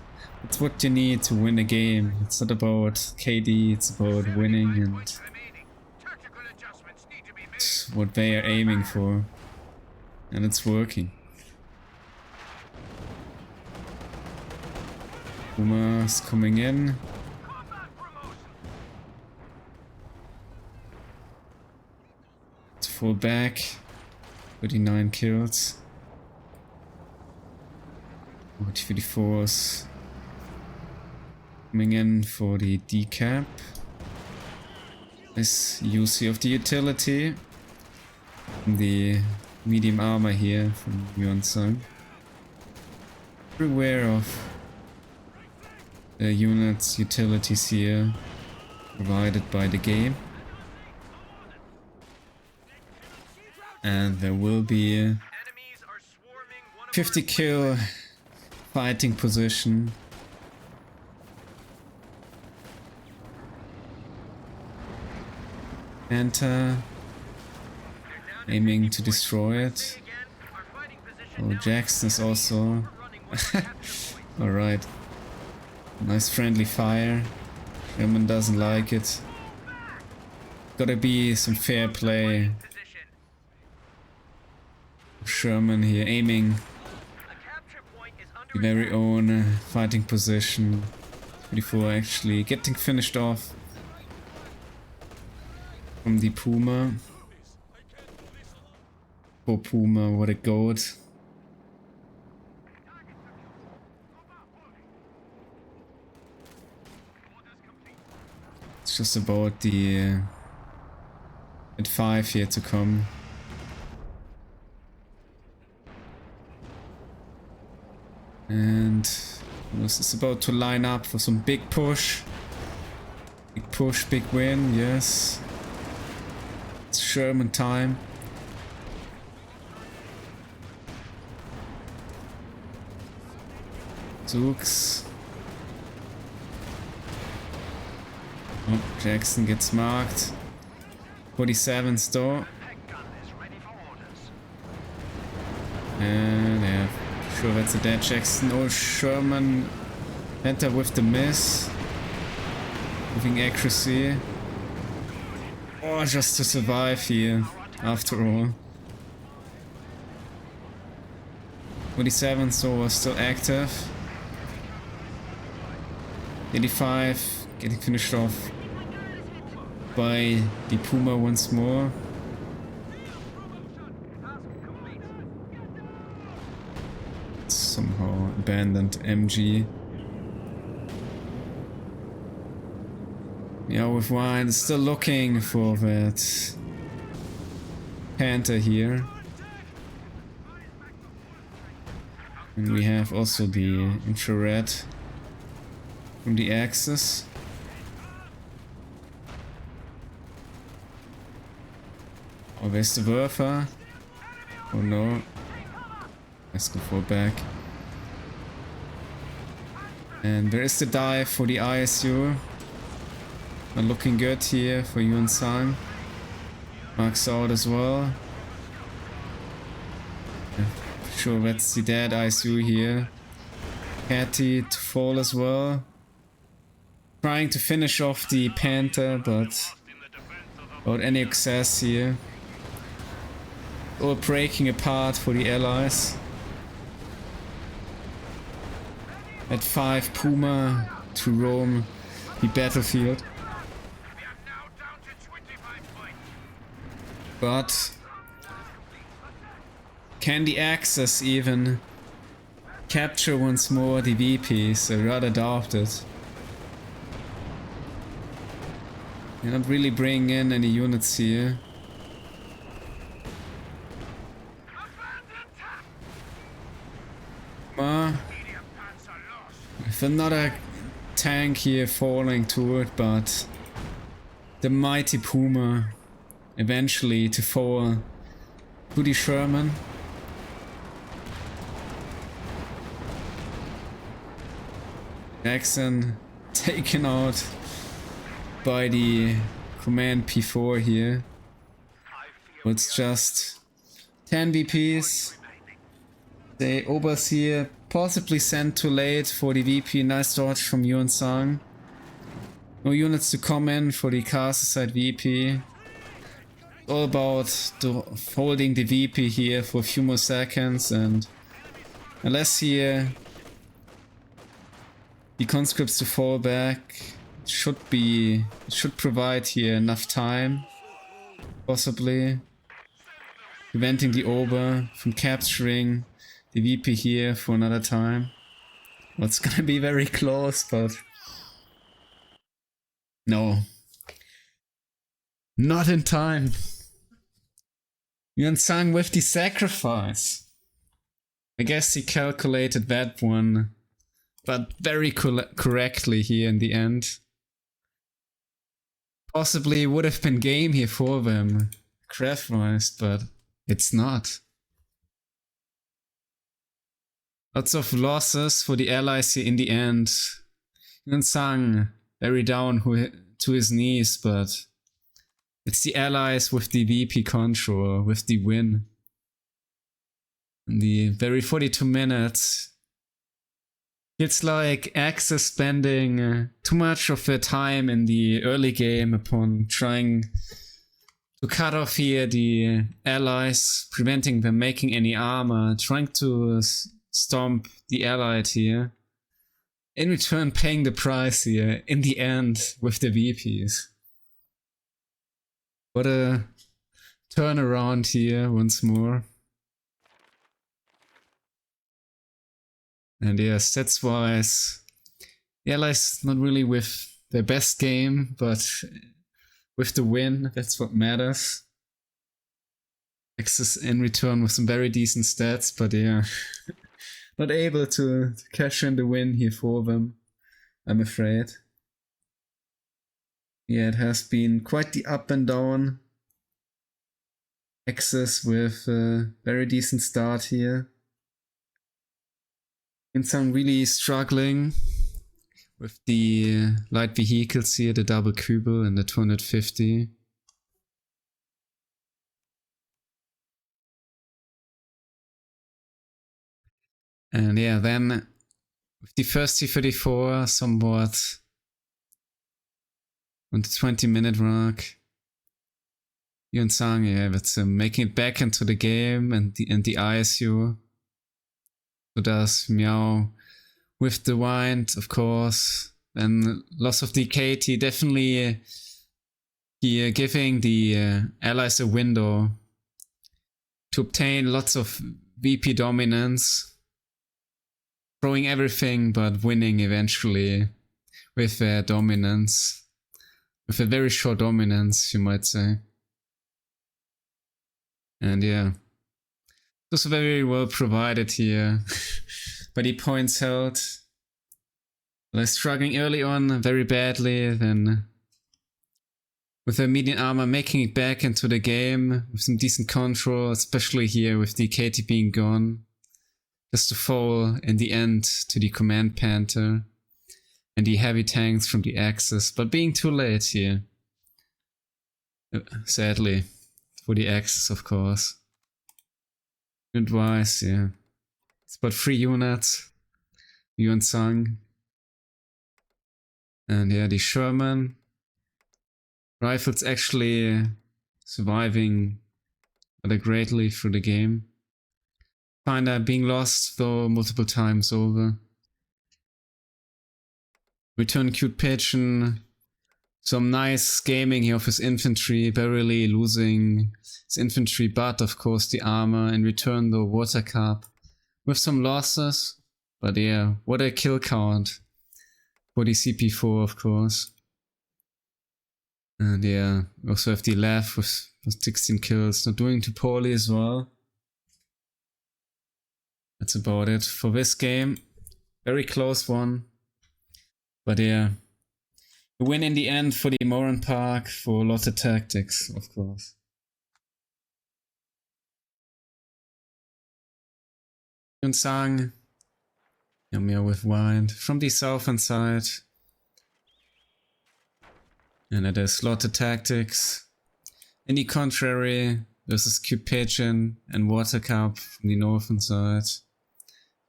what you need to win a game. It's not about KD, it's about winning, and it's what they are aiming for. And it's working. Puma's coming in. Full back, 39 kills. 54s coming in for the decap. This use of the utility. The medium armor here from YuangZ. Very aware of the units' utilities here provided by the game. And there will be a 50 kill fighting position. Enter, aiming to destroy it. Oh, Jackson is also... Alright. Nice friendly fire. German doesn't like it. Gotta be some fair play. Sherman here aiming the very own fighting position before actually getting finished off from the Puma. Poor Puma, what a goat. It's just about the at 5 here to come. And this is about to line up for some big push. Big push, big win, yes. It's Sherman time. Zooks. Oh, Jackson gets marked. 47 store. And yeah, sure that's a dead Jackson. Oh, Sherman. Enter with the miss. Moving accuracy. Oh, just to survive here, after all. 47 store was still active. 85 getting finished off by the Puma once more. Somehow abandoned MG. Yeah, with Wine still looking for that Panther here. And we have also the infrared from the Axis. Oh, where's the Werfer? Oh no. Let's go for back. And there is the dive for the ISU. Not looking good here for YuangZ. Marks out as well. Yeah, sure, that's the dead ISU here. Catty to fall as well. Trying to finish off the Panther, but without any access here. All breaking apart for the Allies. At 5 Puma to roam the battlefield. But can the Axis even capture once more the VPs? I rather doubt it. You're not really bringing in any units here. With another tank here falling to it, but the mighty Puma eventually to fall to the Sherman. Jackson taken out by the command P4 here. It's just 10 VPs. The Obers here possibly sent too late for the VP. Nice dodge from YuangZ. No units to come in for the castle side VP. All about holding the VP here for a few more seconds, and unless here the conscripts to fall back, it should provide here enough time, possibly preventing the Ober from capturing the VP here for another time. Well, it's gonna be very close, but no, not in time. YuangZ with the sacrifice. I guess he calculated that one, but very correctly here in the end. Possibly would have been game here for them, craft-wise, but it's not. Lots of losses for the Allies here in the end. YuangZ very down to his knees, but it's the Allies with the VP control, with the win. In the very 42 minutes, it's like Axis spending too much of their time in the early game upon trying to cut off here the Allies, preventing them making any armor, trying to stomp the Allied here. In return, paying the price here in the end with the VPs. What a turnaround here once more. And yeah, stats wise, the Allies not really with their best game, but with the win, that's what matters. Axis in return with some very decent stats, but yeah, not able to cash in the win here for them, I'm afraid. Yeah, it has been quite the up and down. Axis with a very decent start here. YuangZ really struggling with the light vehicles here, the double Kübel and the 250. And yeah, then with the first T-34 somewhat on the 20-minute mark, YuangZ, yeah, that's making it back into the game and the ISU. So does Meow with the wind, of course. Then loss of the KT, definitely here giving the Allies a window to obtain lots of VP dominance, throwing everything but winning eventually with their dominance, with a very short dominance, you might say. And yeah, it was very well provided here by the points held. They're struggling early on very badly, then with their medium armor making it back into the game with some decent control, especially here with the KT being gone. Just to fall in the end to the Command Panther and the heavy tanks from the Axis, but being too late here. Sadly, for the Axis, of course. Good wise, yeah. It's about 3 units. YuangZ. And yeah, the Sherman. Rifles actually surviving rather greatly through the game. Kinda being lost though multiple times over. Return CutePigeon. Some nice gaming here of his infantry, barely losing his infantry, but of course the armor. In return though, WaterCup with some losses. But yeah, what a kill count for the CP4, of course. And yeah, we also have the left with 16 kills, not doing too poorly as well. That's about it for this game. Very close one. But yeah, a win in the end for the Moran Park, for Lotte Tactics, of course. YuangZ, Meow with wind from the southern side. And it is Lotte Tactics. In the contrary, this is CutePigeon and WaterCup from the northern side.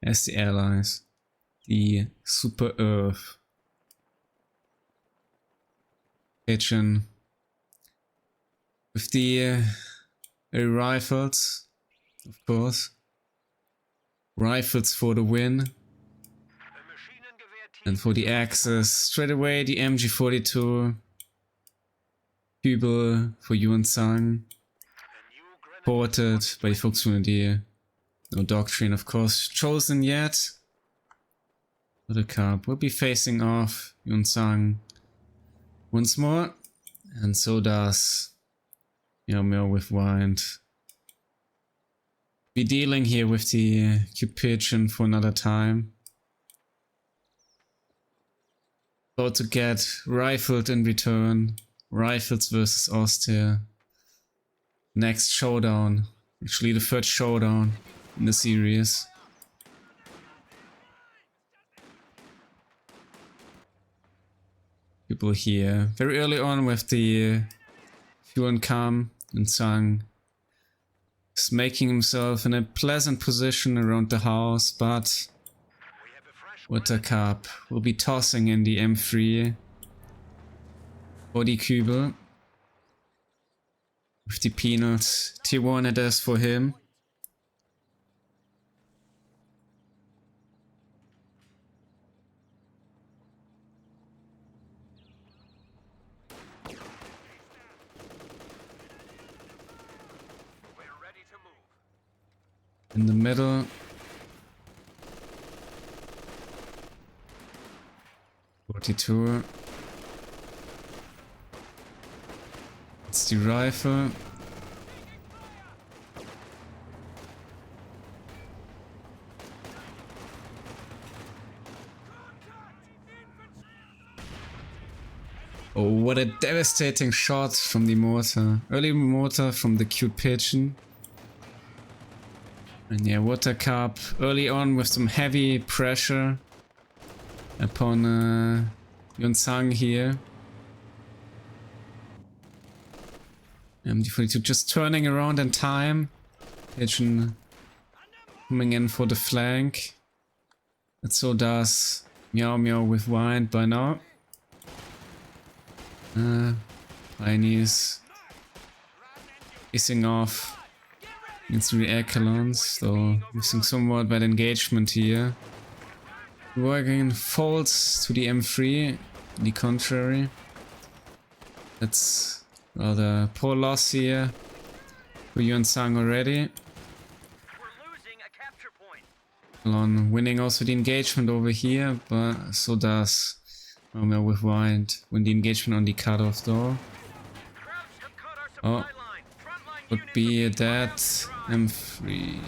As the allies, the Super Earth. Pigeon with the rifles, of course. Rifles for the win. And for the Axis, straight away the MG42. Kübel for YuangZ. Ported by the Volksunion. No doctrine, of course, chosen yet. WaterCup will be facing off YuangZ once more. And so does Meow with wind. Be dealing here with the CutePigeon for another time. About to get rifled in return. Rifles versus Austria. Next showdown. Actually the third showdown in the series. People here very early on with the YuangZ and Sang is making himself in a pleasant position around the house, but WaterCup will be tossing in the M3 for the Kübel with the peanuts. Tier 1 it is for him. In the middle, 42. It's the rifle. Oh, what a devastating shot from the mortar. Early mortar from the CutePigeon. And yeah, WaterCup early on with some heavy pressure upon YuangZ here. MG42 just turning around in time. Pigeon coming in for the flank. And so does Meow with Wind by now. Pioneers facing off against the air colons, so missing somewhat bad engagement here. Working folds to the M3, the contrary. That's rather poor loss here for YuangZ already. We're losing a capture point. Alon winning also the engagement over here, but so does Meow with Wind win the engagement on the cutoff though. Krauts have cut our Oh, supply line. Frontline would units be are being that forced out. M3.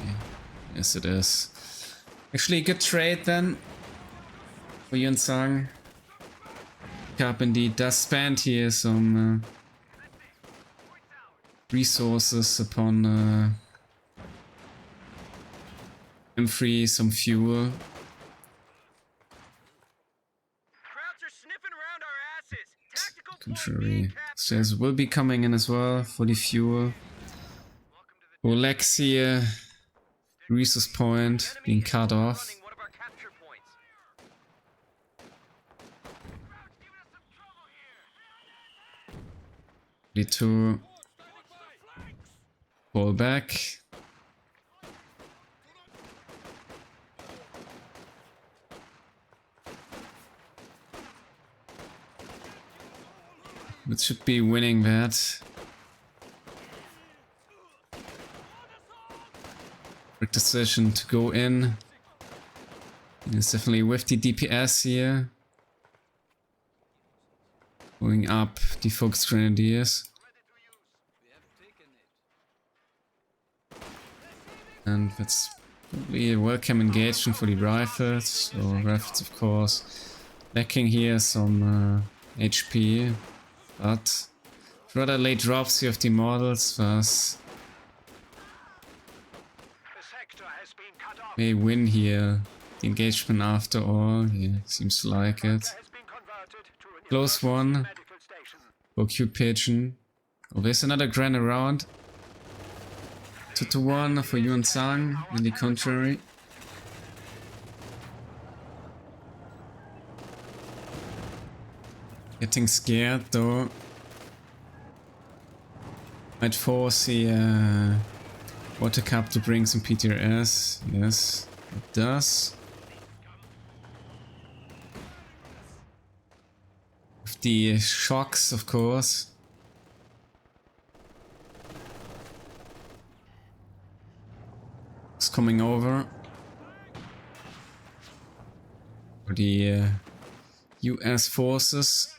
Yes, it is. Actually, a good trade then for YuangZ. Cup indeed does spend here some resources upon M3, some fuel. Krauts are sniffing around our asses. Tactical point Contrary being captured. says will be coming in as well for the fuel. Olex here, resource point being cut off. Running one of our capture points. Need to fall back. It should be winning that. Quick decision to go in. It's definitely with the DPS here. Going up the Focus Grenadiers. And that's probably a welcome engagement for the rifles. So rifles of course lacking here some HP. But rather late drops here of the models thus The sector has been cut off. may win here the engagement after all. Yeah, seems like it. Has been converted to an Close emergency one medical station. for CutePigeon. Oh, there's another Gran around. 2-1 for YuangZ, on the contrary. Getting scared though. Might force the WaterCup to bring some PTRS. Yes, it does. With the shocks, of course. It's coming over. For the US forces.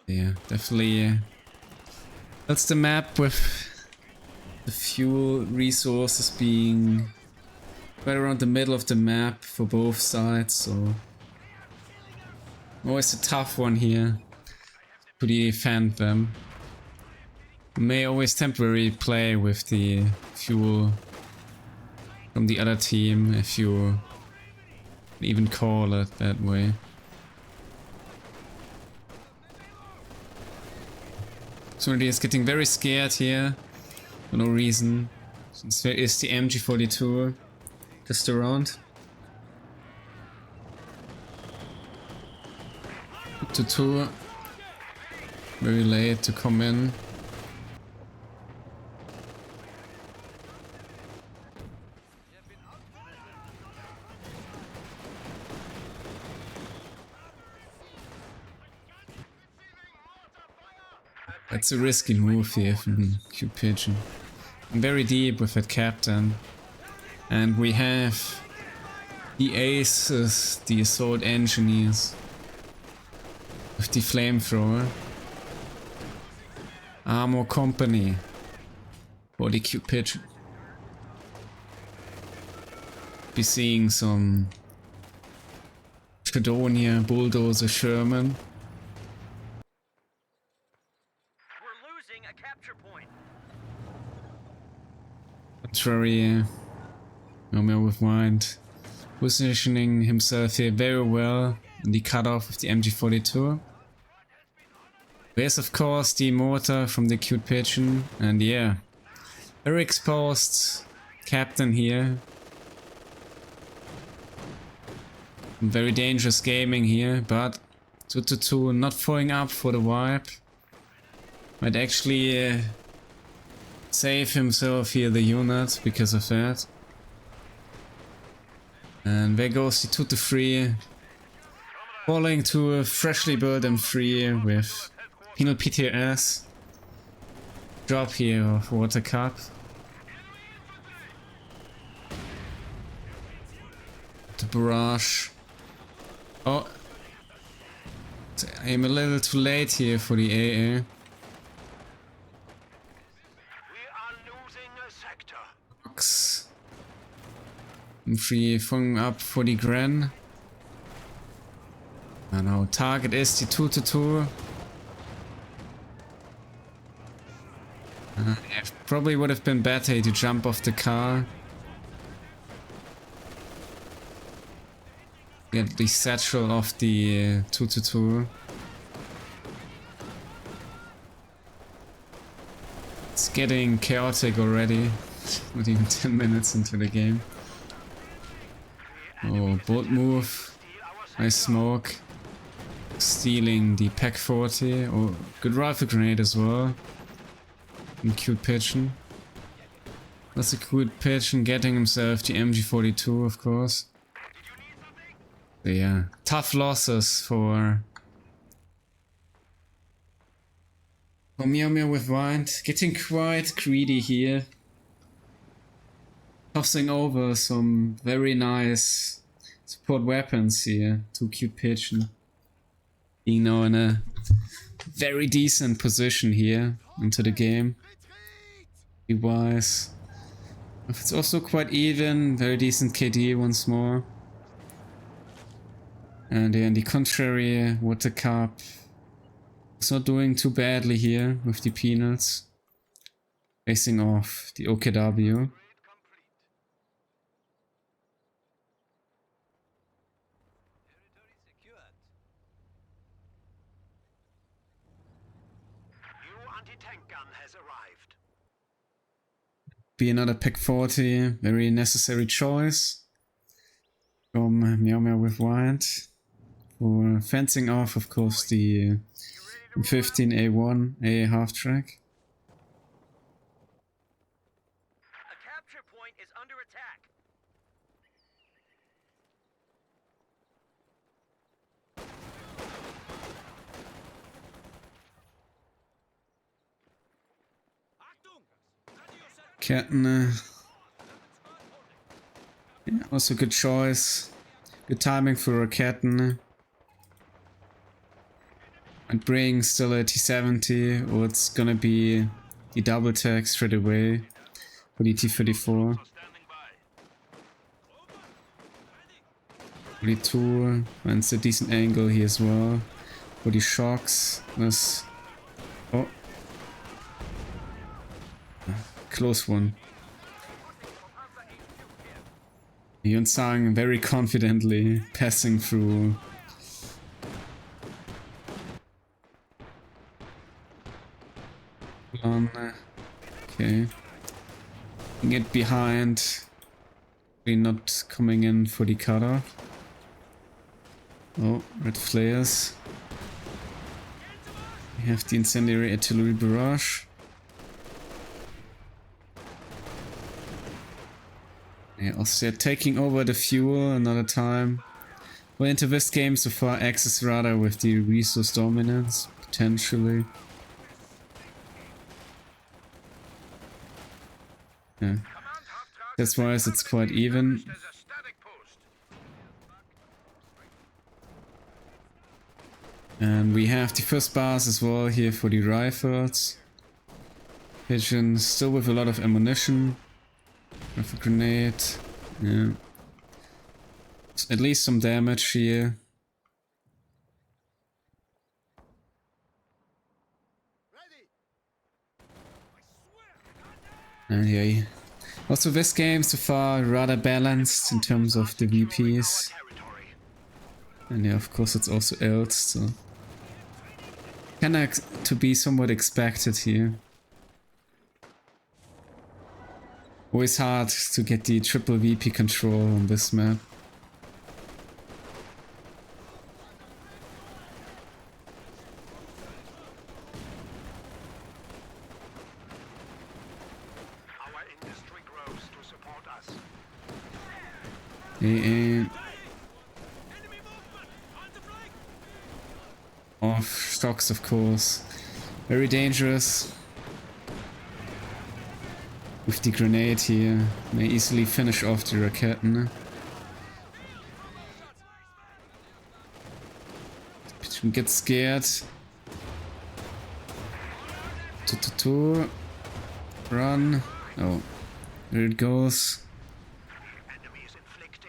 Yeah, definitely. That's the map with the fuel resources being right around the middle of the map for both sides, so always a tough one here to defend them. May always temporarily play with the fuel from the other team if you even call it that way. Somebody is getting very scared here for no reason, since there is the MG42 just around. 2-2, very late to come in. That's a risky move here from CutePigeon. Very deep with that captain. And we have The aces, the assault engineers. With the flamethrower. Armor company. For the CutePigeon. Be seeing some Fredonia, Bulldozer, Sherman. We're losing a capture point. Contrary, Meow with Wind, positioning himself here very well in the cutoff of the MG42. There's of course the mortar from the CutePigeon, and yeah, very exposed captain here. Very dangerous gaming here, but 2-2 not throwing up for the wipe. Might actually save himself here the unit because of that. And there goes the 2-3. Falling to a freshly built M3 with penal PTS. Drop here of WaterCup. The barrage. Oh, I'm a little too late here for the AA. We are losing a sector. Box. M3 throwing up for the Gren. I know, target is the 2-2. It probably would have been better to jump off the car. Get the satchel off the 2-2. It's getting chaotic already. Not even 10 minutes into the game. Oh, bolt move. Nice smoke. Stealing the Pack 40. Oh, good rifle grenade as well. And CutePigeon. That's a CutePigeon getting himself the MG42, of course. So yeah, tough losses for Meow with Wind. Getting quite greedy here. Tossing over some very nice support weapons here to CutePigeon. Being now in a very decent position here into the game. Wise. It's also quite even, very decent KD once more. And in the contrary, WaterCup is not doing too badly here with the peanuts. Facing off the OKW. Anti-tank gun has arrived. Be another Pack 40, very necessary choice from Meow with Wind. For fencing off, of course, the 15A1 A half track. A capture point is under attack. Ketten. Yeah, also good choice. Good timing for a Ketten. And bring still a T70, or it's gonna be the double tag straight away for the T34. 42, and it's a decent angle here as well. For the shocks, this. Oh. Close one. YuangZ very confidently passing through. Okay. Get behind. We're not coming in for the cutoff. Oh, red flares. We have the incendiary artillery barrage. Yeah, also they're taking over the fuel another time. Well, into this game so far, Axis rather with the resource dominance, potentially. Yeah. That's why it's quite even. And we have the first bars as well here for the rifles. Pigeon still with a lot of ammunition. With a grenade. Yeah. At least some damage here. And yeah. Also this game so far rather balanced in terms of the VPs. And yeah, of course it's also else, so kinda to be somewhat expected here. Always hard to get the triple VP control on this map. Our industry grows to support us. Off stocks, of course. Very dangerous. With the grenade here, may easily finish off the Raketen. Pigeon gets scared. Run. Oh, there it goes.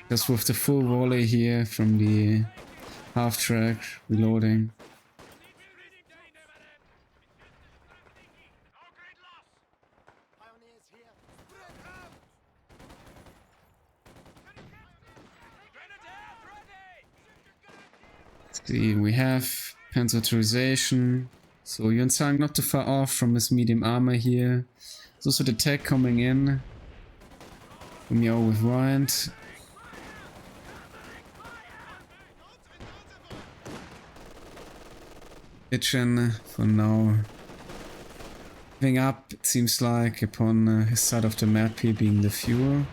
Just with the full volley here from the half track, reloading. See, we have Panzer authorization. So YuangZ not too far off from his medium armor here. There's also the tech coming in. Meow with YuangZ. CHN for now giving up, it seems like, upon his side of the map here being the fuel.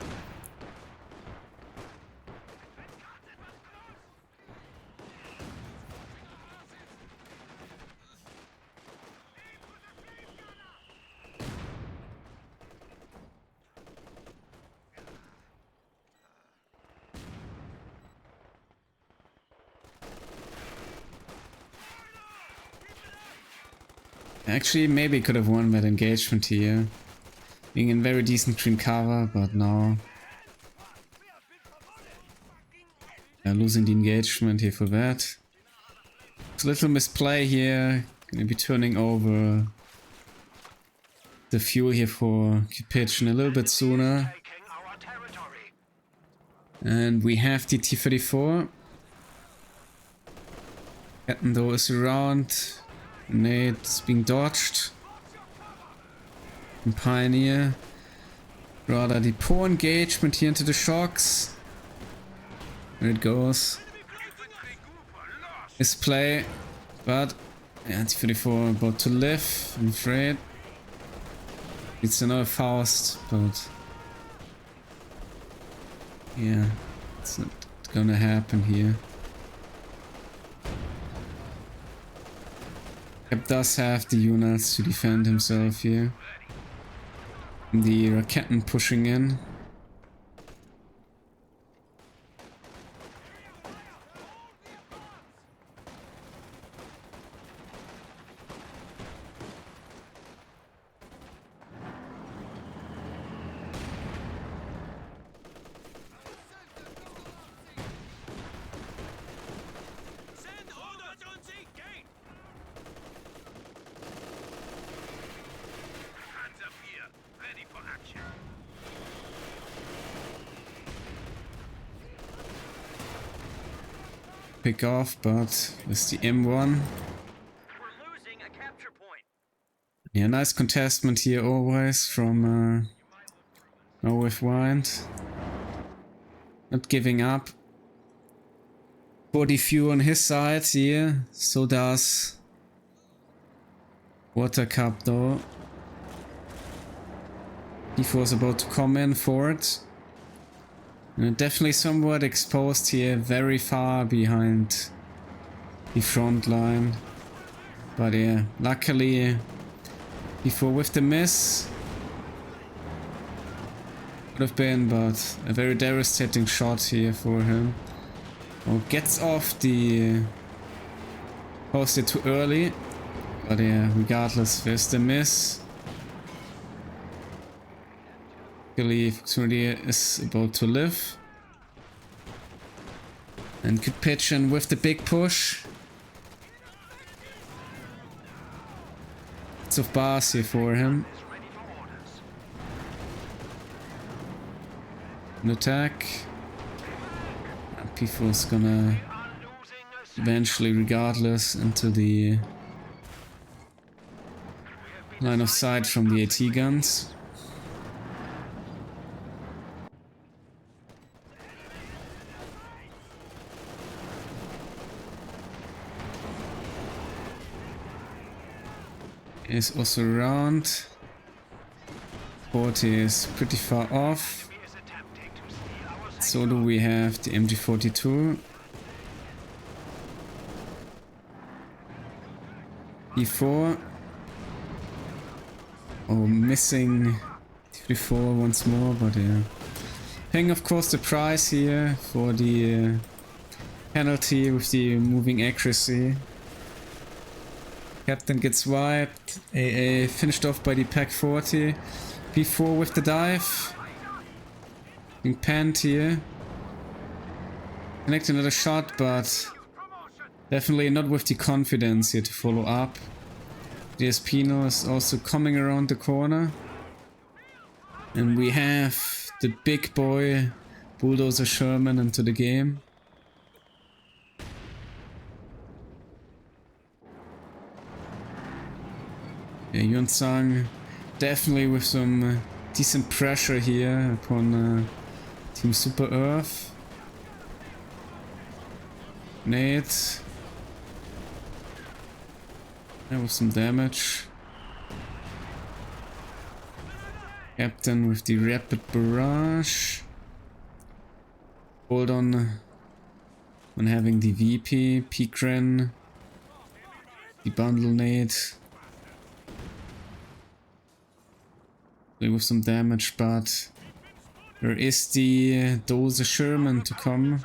Actually, maybe could have won that engagement here. Being in very decent green cover, but now losing the engagement here for that. It's a little misplay here. Gonna be turning over the fuel here for CutePigeon a little bit sooner. And we have the T-34. Captain though is around. Grenade is being dodged. And Pioneer. Rather the poor engagement here into the shocks. There it goes. Misplay. But yeah, T-34 about to live, I'm afraid. It's another Faust, but yeah, it's not gonna happen here. Cap does have the units to defend himself here. The Raketen pushing in. Pick off, but it's the M1. We're losing a capture point. Yeah, nice contestment here always from with YuangZ. Not giving up. 40 few on his side here, so does WaterCup though. He was about to come in for it. Definitely somewhat exposed here, very far behind the front line. But yeah, luckily, before with the miss, could have been, but a very devastating shot here for him. Oh, gets off the Paused it too early. But yeah, regardless, there's the miss. I believe CutePigeon is about to live. And CutePigeon with the big push. Lots of bars here for him. An attack. And P4's gonna eventually, regardless, into the line of sight from the AT guns. Is also around. 40 is pretty far off. So do we have the MG42. E4. Oh, missing T4 once more, but yeah. Paying of course the price here for the penalty with the moving accuracy. Captain gets wiped. AA finished off by the Pack 40. P4 with the dive. Being panned here. Connect another shot, but definitely not with the confidence here to follow up. DS Pino is also coming around the corner. And we have the big boy Bulldozer Sherman into the game. Yeah, YuangZ definitely with some decent pressure here upon Team Super Earth. Nate. Yeah, with some damage. Captain with the rapid barrage. Hold on when having the VP, Pikren, the bundle Nate. With some damage, but there is the Dozer Sherman to come.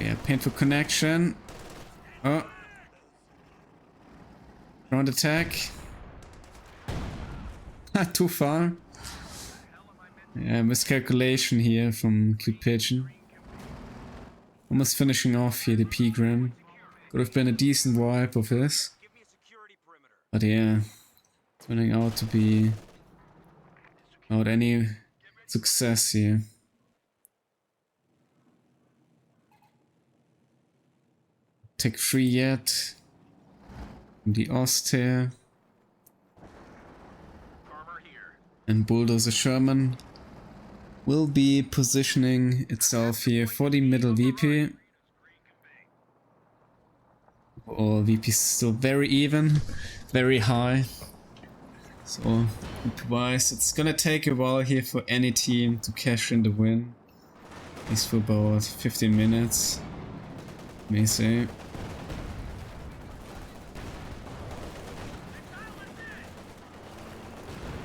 Yeah, painful connection. Oh. Ground attack. Too far. Yeah, miscalculation here from CutePigeon. Almost finishing off here the P-Gram. Could have been a decent wipe of this. But yeah, turning out to be without any success here. Tech 3 yet. The Ost here. And Bulldozer Sherman will be positioning itself here for the middle VP. Or VP is still very even, very high. So, wise, it's gonna take a while here for any team to cash in the win. At least for about 15 minutes, may say.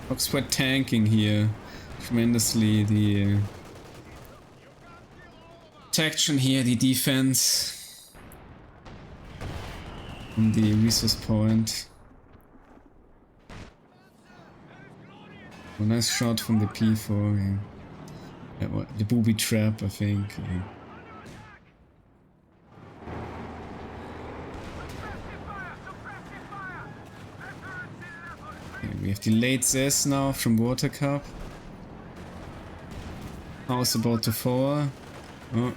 Oxford tanking here tremendously the protection here, the defense on the resource point. A nice shot from the P4. Yeah, the booby trap, I think. We have delayed this now from WaterCup. House about to fall. Oh.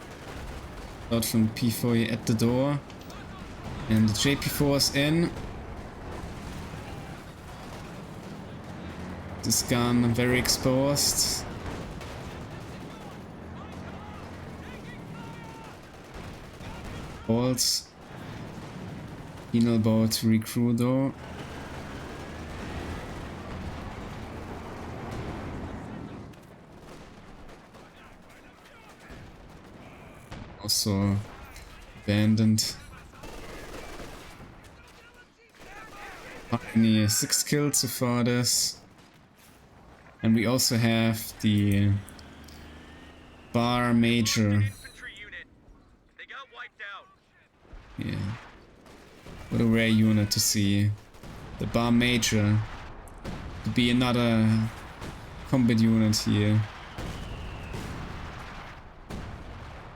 Shot from P4 at the door. And the JP4 is in. This gun very exposed. Balls. Penal about to recruit though. Also abandoned. Only 6 kills so far this. And we also have the Bar Major. Infantry unit. They got wiped out. Yeah. What a rare unit to see. The Bar Major. To be another combat unit here.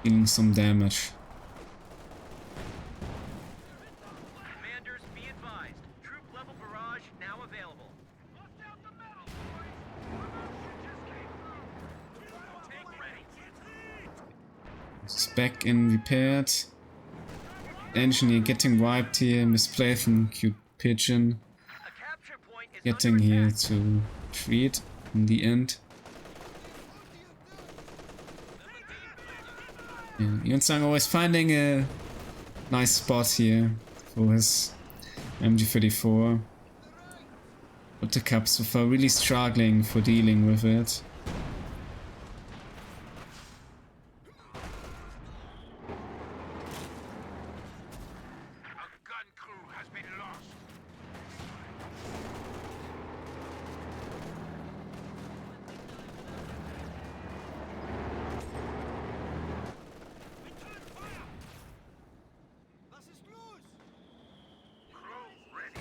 Dealing some damage. Commanders, be advised. Troop level barrage now available. Tank ready. It's back and repaired. Engineer getting wiped here. Misplay from CutePigeon. A capture point is Getting under here attack. to treat in the end. Yeah, YuangZ always finding a nice spot here for his MG34. WaterCup so far really struggling for dealing with it. A gun crew has been lost. Crew ready.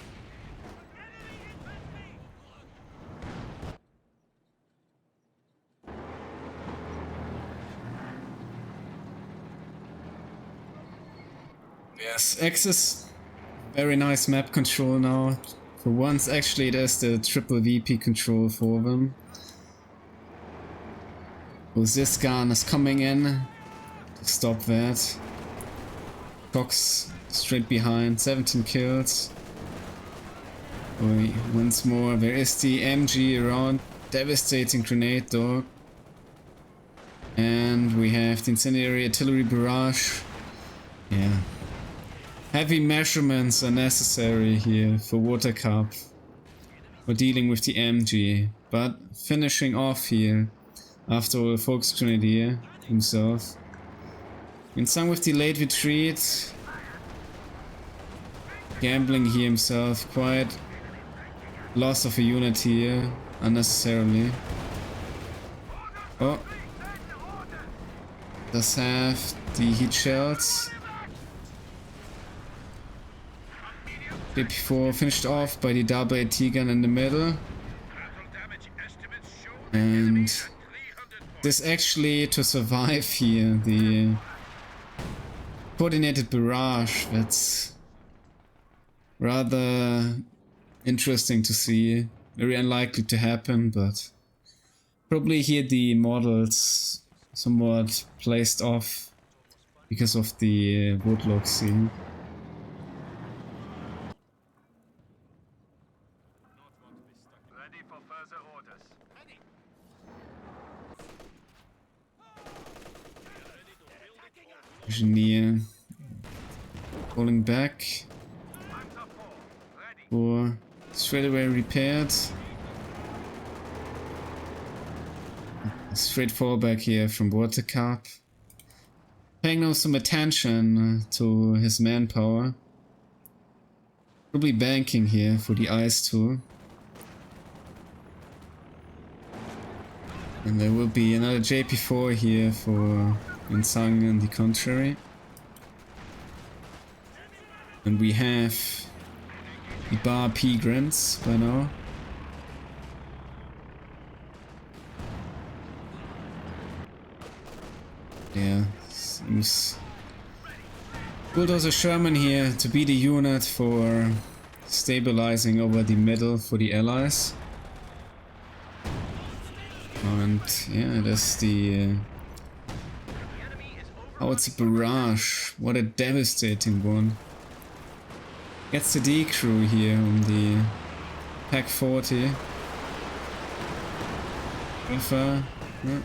Yes, Axis, very nice map control now. For once actually there's the triple VP control for them. So this gun is coming in to stop that. Cox straight behind, 17 kills. Once more, there is the MG around, devastating grenade dog. And we have the incendiary artillery barrage. Yeah. Heavy measurements are necessary here for WaterCup. For dealing with the MG. But finishing off here. After all, Volksgrenadier himself. YuangZ with the late retreat. Gambling here himself. Quite loss of a unit here. Unnecessarily. Oh. Does have the heat shells. BP4 finished off by the double AT gun in the middle. And this actually to survive here, the coordinated barrage, that's rather interesting to see. Very unlikely to happen, but probably here the models somewhat placed off because of the woodlock scene. Ready for further orders. Engineer falling back or straight away repaired. Straight fallback here from WaterCup. Paying now some attention to his manpower. Probably banking here for the ice tool. And there will be another JP4 here for YuangZ and the contrary. And we have the Bar Pigrants by now. Yeah, seems Bulldozer Sherman here to be the unit for stabilizing over the middle for the allies. And yeah, that's the oh, it's a barrage. What a devastating one. Gets the D crew here on the Pack 40. Alpha. Yeah.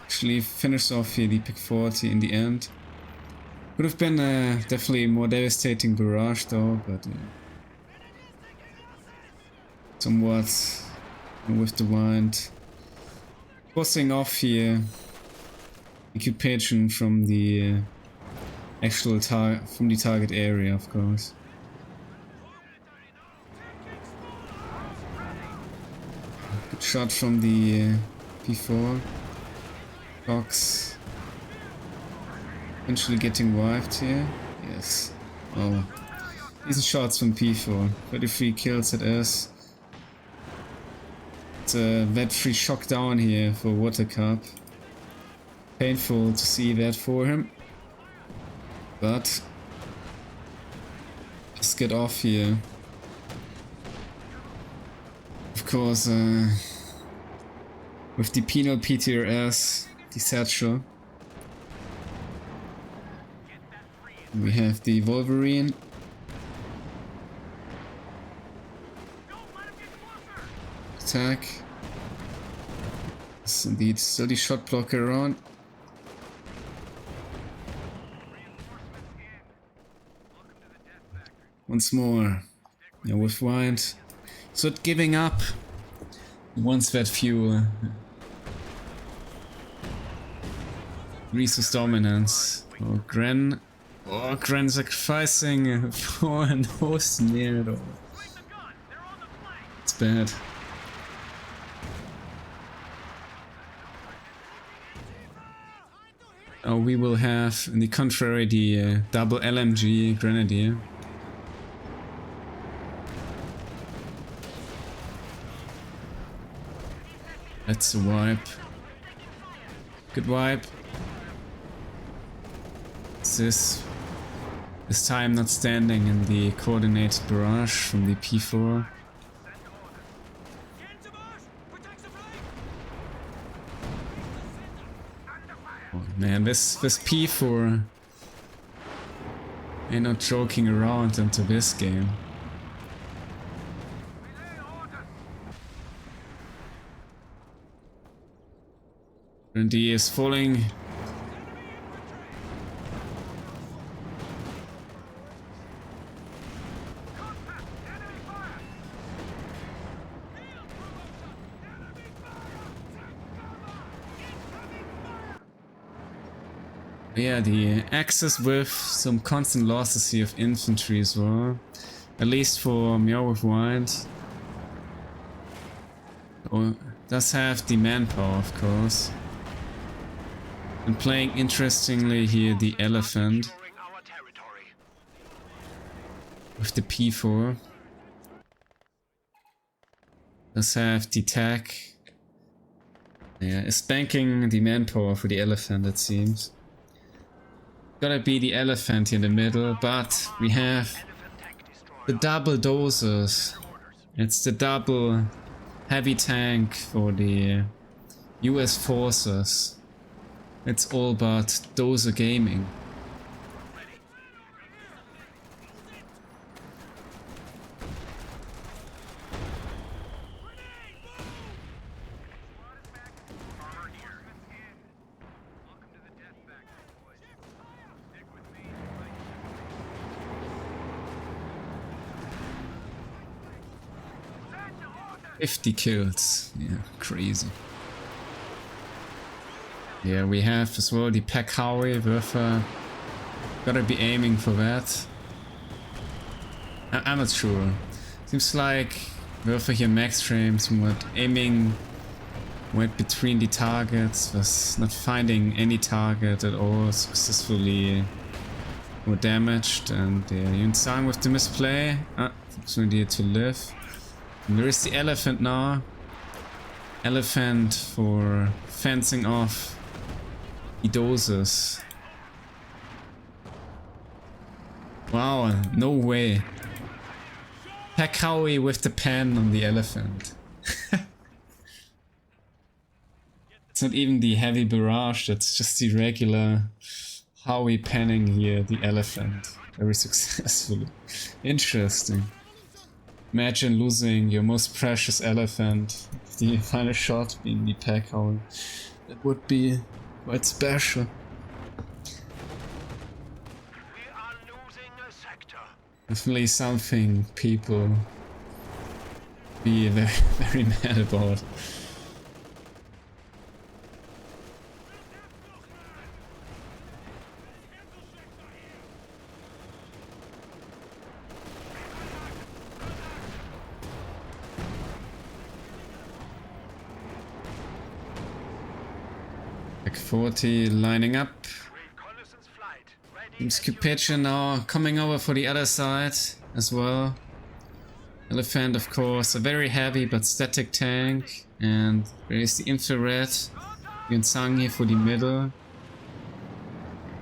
Actually finished off here the Pack 40 in the end. Could have been definitely a more devastating barrage though, but somewhat with the wind. Crossing off here the CutePigeon from the actual from the target area, of course. Good shot from the P4. Box. Eventually getting wiped here. Yes. Oh. Decent shots from P4. 33 kills it is. It's a vet-free shock down here for WaterCup. Painful to see that for him. But let's get off here. Of course, with the penal PTRS, the satchel. We have the Wolverine. Attack. Yes, indeed, still the shot blocker around. Once more. Yeah, with Wind. So giving up. Once that fuel. Resource dominance. Oh, Gren. Oh, Gren sacrificing for an host near it all. It's bad. Oh, we will have, in the contrary, the double LMG Grenadier. That's a wipe. Good wipe. This time not standing in the coordinated barrage from the P4. Oh man, this P4 ain't not joking around into this game. And he is falling. Yeah, the Axis with some constant losses here of infantry as well. At least for Meow with YuangZ. Oh, does have the manpower, of course. And playing interestingly here the Elephant. With the P4. Does have the tech. Yeah, is banking the manpower for the Elephant, it seems. Gotta be the Elephant here in the middle, but we have the double doses. It's the double heavy tank for the US forces. It's all but dozer gaming. $50 kills, yeah, crazy. Yeah, we have as well the Pack Howie with, gotta be aiming for that. I'm not sure. Seems like Werfer here max frames, what aiming went between the targets, was not finding any target at all, successfully more damaged, and YuangZ with the misplay. It's really to live. And where is the Elephant now? Elephant for fencing off the doses. Wow, no way. Pack Howie with the pen on the Elephant. It's not even the heavy barrage, that's just the regular Howie penning here, the Elephant. Very successfully. Interesting. Imagine losing your most precious Elephant, the final shot being the Pack Howie. That would be quite special. We are losing a sector. Definitely something people be very, very mad about. Back 40 lining up. Reconnaissance flight ready. Seems CutePigeon now coming over for the other side as well. Elephant, of course, a very heavy but static tank. And there is the infrared. YuangZ here for the middle.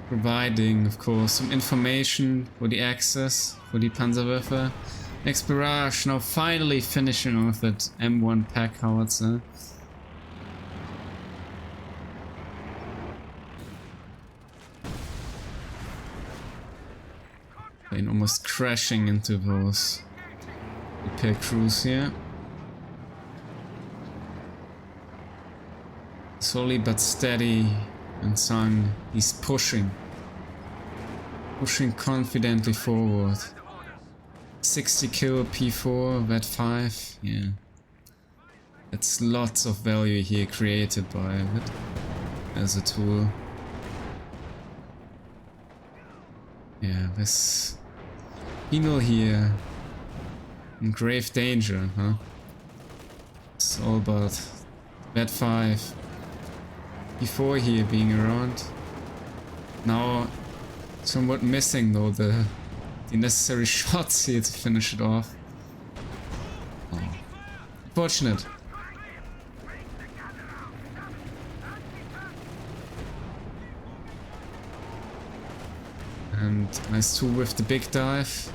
Providing, of course, some information for the access for the Panzerwerfer. Next barrage now finally finishing off that M1 pack howitzer. Plane almost crashing into those repair crews here. Slowly but steady, YuangZ, he's pushing confidently forward. 60 kill P4, VAT 5, yeah. That's lots of value here created by it as a tool. Yeah, this Penal here in grave danger, huh? It's all about VAT 5. Before here being around. Now somewhat missing though the necessary shots here to finish it off. Oh. Unfortunate. And nice tool with the big dive.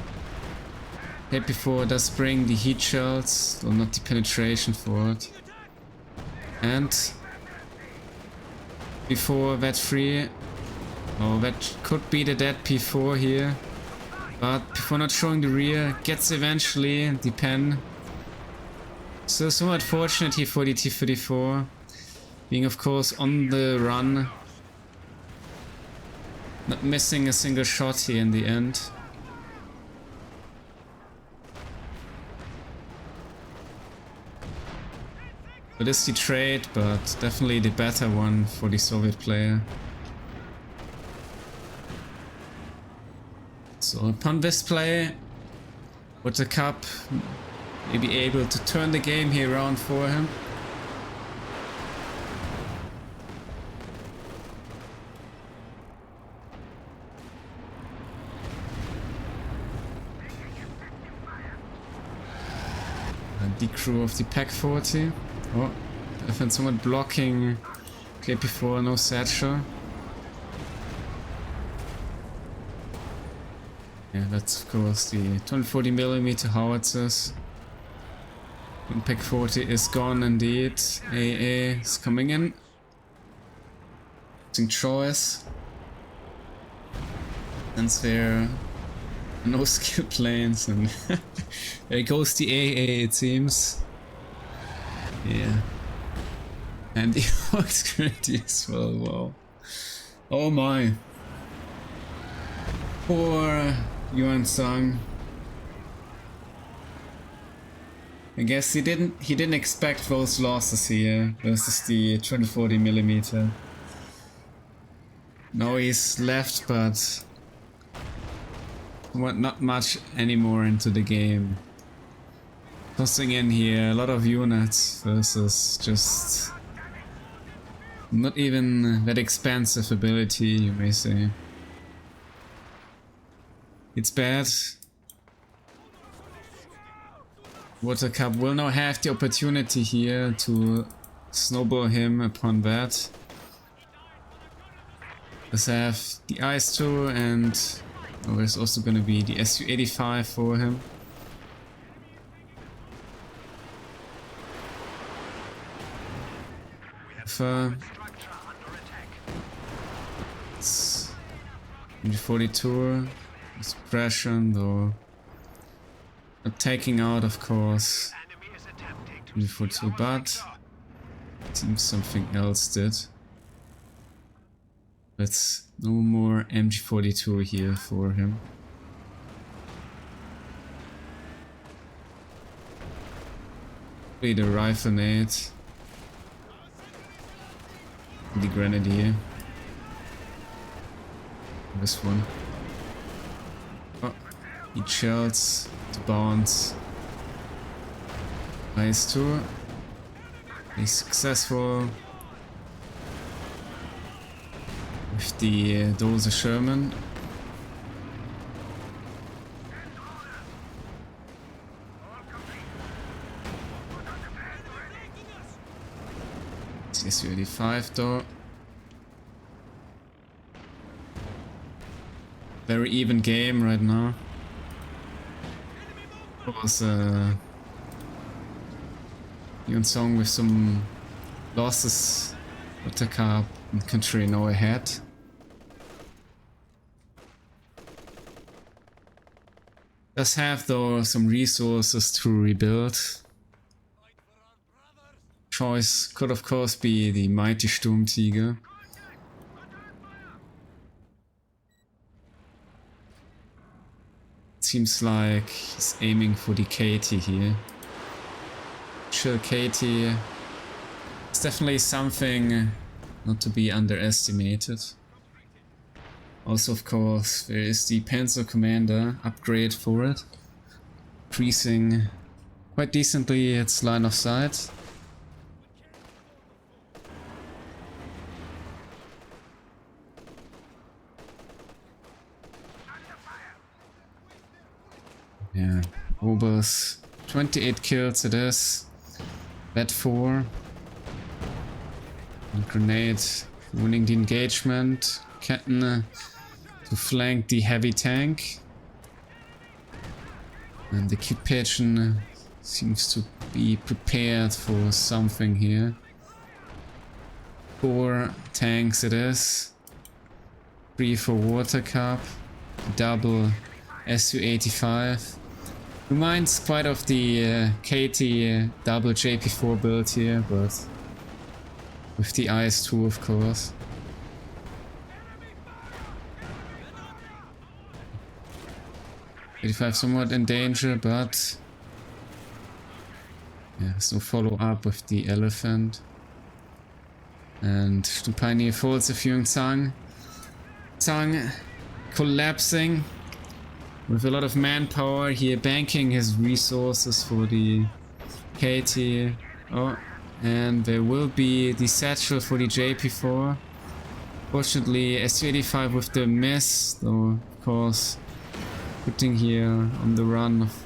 Hit before does bring the heat shells, though not the penetration for it. And before that 3. Oh, that could be the dead P4 here. But before not showing the rear, gets eventually the pen. So somewhat fortunate here for the T-34. Being of course on the run. Not missing a single shot here in the end. It is the trade, but definitely the better one for the Soviet player. So upon this play, WaterCup may be able to turn the game here around for him. And the crew of the Pack 40. Oh, I found someone blocking KP4, no satchel. Yeah, that's of course the 240mm howitzers. And Pack 40 is gone indeed. AA is coming in. Using choice. Since there are no skill planes and there goes the AA it seems. Yeah. And the security as well, wow. Oh my. Poor YuangZ. I guess he didn't expect those losses here versus the 240mm. Now he's left, but not much anymore into the game. Tossing in here a lot of units versus just not even that expensive ability, you may say. It's bad. WaterCup will now have the opportunity here to snowball him upon that. Let's have the Ice 2 and there's also gonna be the Su-85 for him. It's MG42, suppression though. Not taking out, of course, MG42, but it seems something else did. But no more MG42 here for him. The rifle nade. The grenadier. This one. Oh, he shells to bounce. Nice too. He's successful. with the Dose Sherman. SU-85 though. Very even game right now. It was YuangZ with some losses. WaterCup and country now ahead. Does have though some resources to rebuild. Choice could of course be the mighty Sturmtiger. Seems like he's aiming for the Katie here. Chill Katie. It's definitely something not to be underestimated. Also of course there is the Panzer Commander upgrade for it. Increasing quite decently its line of sight. Yeah, Obers, 28 kills it is. That 4. And Grenade winning the engagement. Ketten to flank the heavy tank. And the CutePigeon seems to be prepared for something here. 4 tanks it is. 3 for WaterCup. Double SU-85. Reminds quite of the KT double JP4 build here, but with the IS-2 of course. '85 somewhat in danger, but yeah, there's no follow up with the elephant. And the Pioneer folds a YuangZ. Zhang collapsing. With a lot of manpower here, banking his resources for the KT. Oh, and there will be the satchel for the JP4. Fortunately, SU-85 with the miss, though, of course, putting here on the run of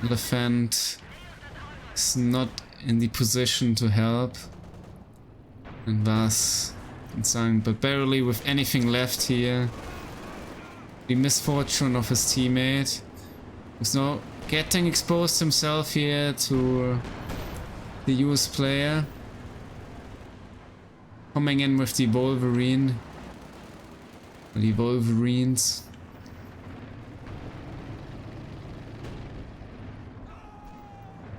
Elephant is not in the position to help. And thus YuangZ, but barely with anything left here. The misfortune of his teammate, who's now getting exposed himself here to the US player. Coming in with the Wolverine. The Wolverines.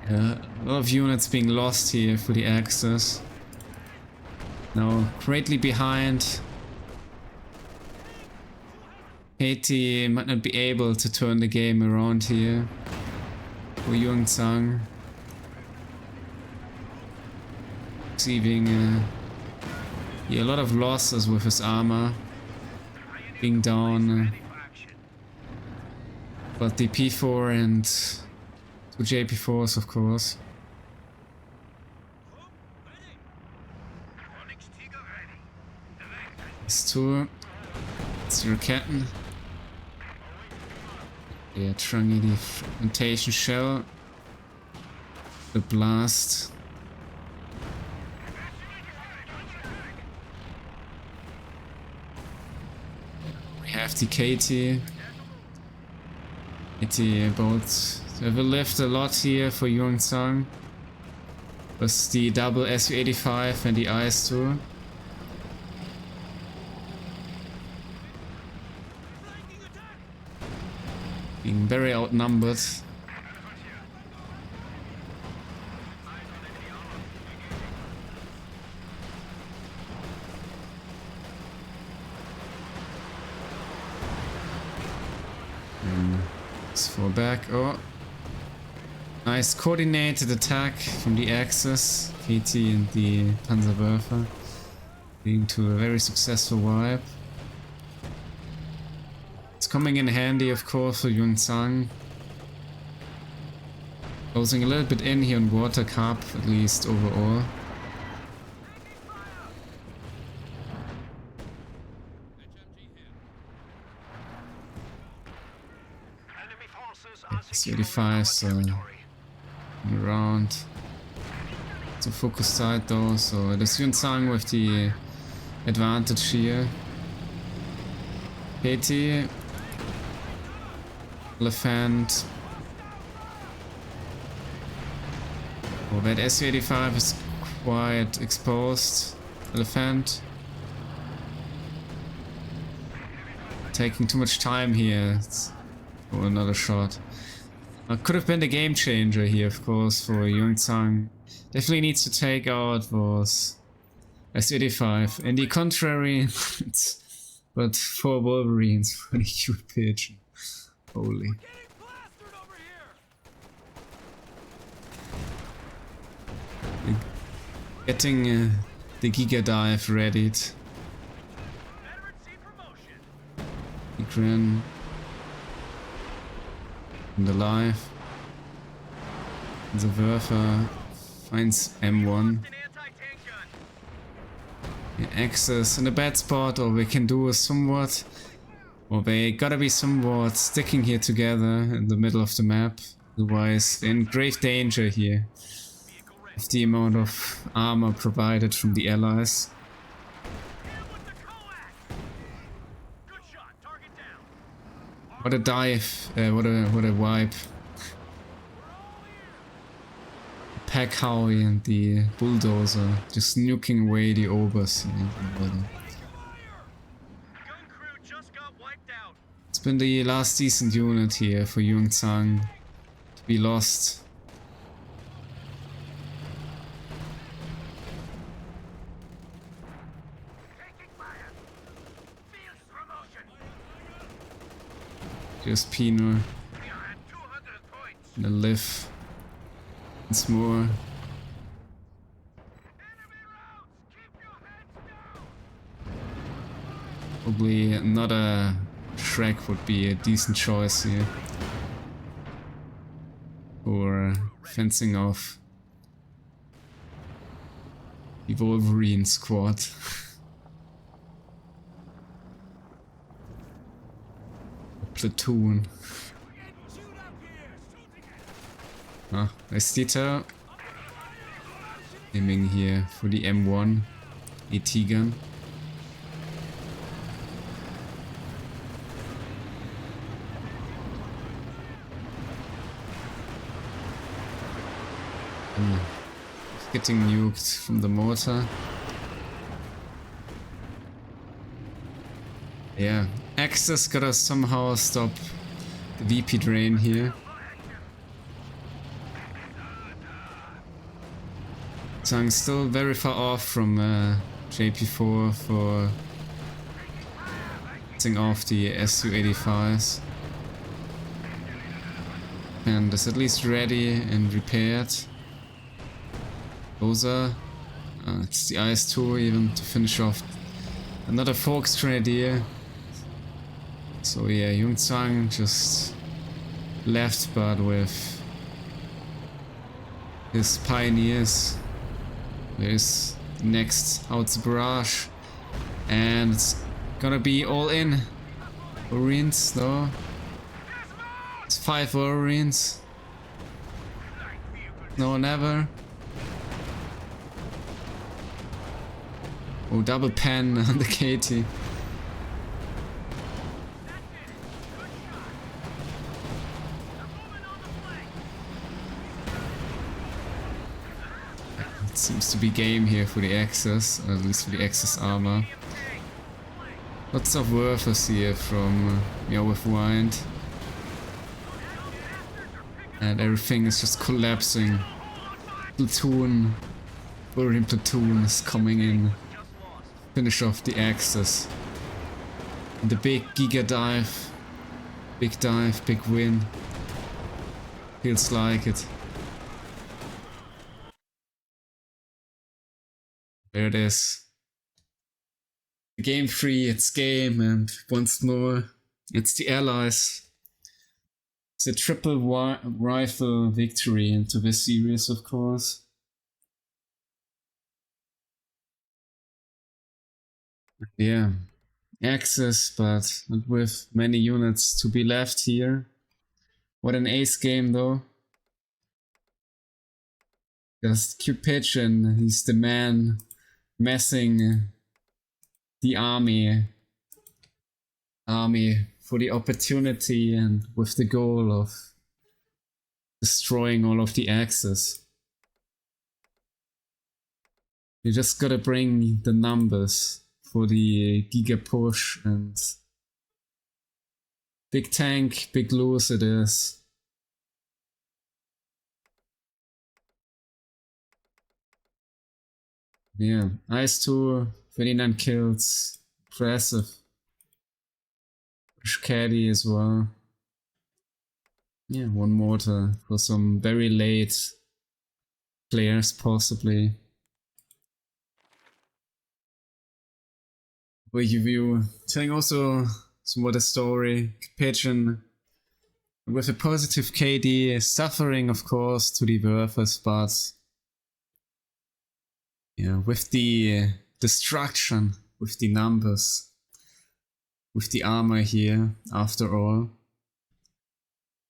Yeah, a lot of units being lost here for the Axis. Now greatly behind. Haiti might not be able to turn the game around here for YuangZ. Receiving yeah, a lot of losses with his armor. Being down. But the P4 and 2 JP4s of course. It's 2. It's your Ketten. Yeah, Trungy the fragmentation shell. The blast. We have the KT. KT about they will lift a lot here for YuangZ. Plus the double SU-85 and the IS-2. Being very outnumbered. Let's fall back. Oh. Nice coordinated attack from the Axis. KT and the Panzerwerfer. Leading to a very successful wipe. It's coming in handy, of course, for YuangZ. Closing a little bit in here on WaterCup, at least overall. S-85, so around. It's a focus side though, so it is YuangZ with the advantage here. Katie, Elephant. Oh, that Su-85 is quite exposed. Elephant. Taking too much time here. For another shot. Could have been the game changer here, of course, for YuangZ. Definitely needs to take out was Su-85. In the contrary, it's but 4 Wolverines for the CutePigeon. Holy. Getting the Giga Dive readied. Grin. And alive. The Werfer finds M1. Yeah, access in a bad spot, or we can do a somewhat. Or they gotta be somewhat sticking here together in the middle of the map. Otherwise, they're in grave danger here. Of the amount of armor provided from the allies. What a dive, what a wipe. Pack Howie and the bulldozer just nuking away the obers. It's been the last decent unit here for YuangZ to be lost. Just Pino. And a live. Once more. Probably another Shrek would be a decent choice here. For fencing off the Wolverine squad. Platoon. Ah, there's Dieter. Aiming here for the M1 AT gun. Getting nuked from the mortar. Yeah, Access gotta somehow stop the VP drain here. Zhang still very far off from JP4 for getting off the Su-85s. And is at least ready and repaired. Rosa, it's the IS-2 even to finish off another Fox Grenadier. So yeah, YuangZ just left, but with his pioneers. There's the next Howitzer barrage, and it's gonna be all in. Wolverines though. It's 5 Wolverines. No, never. Oh, double pen on the Katie. It seems to be game here for the Axis, or at least for the Axis armor. Lots of Werfers here from Meow with Wind. And everything is just collapsing. Platoon, Wolverine platoon is coming in. Finish off the Axis. And the big Giga dive. Big dive, big win. Feels like it. There it is. Game 3, it's game, and once more, it's the Allies. It's a triple rifle victory into this series, of course. Yeah, Axis, but not with many units to be left here. What an ace game though. Just CutePigeon, he's the man messing the army for the opportunity and with the goal of destroying all of the axes. You just gotta bring the numbers for the Giga push, and big tank, big lose it is. Yeah, Ice 2, 29 kills, impressive. Caddy as well. Yeah, one mortar for some very late players possibly. You telling also somewhat a story. Pigeon with a positive KD, suffering of course to the Werfers, but yeah, with the destruction, with the numbers, with the armor here, after all.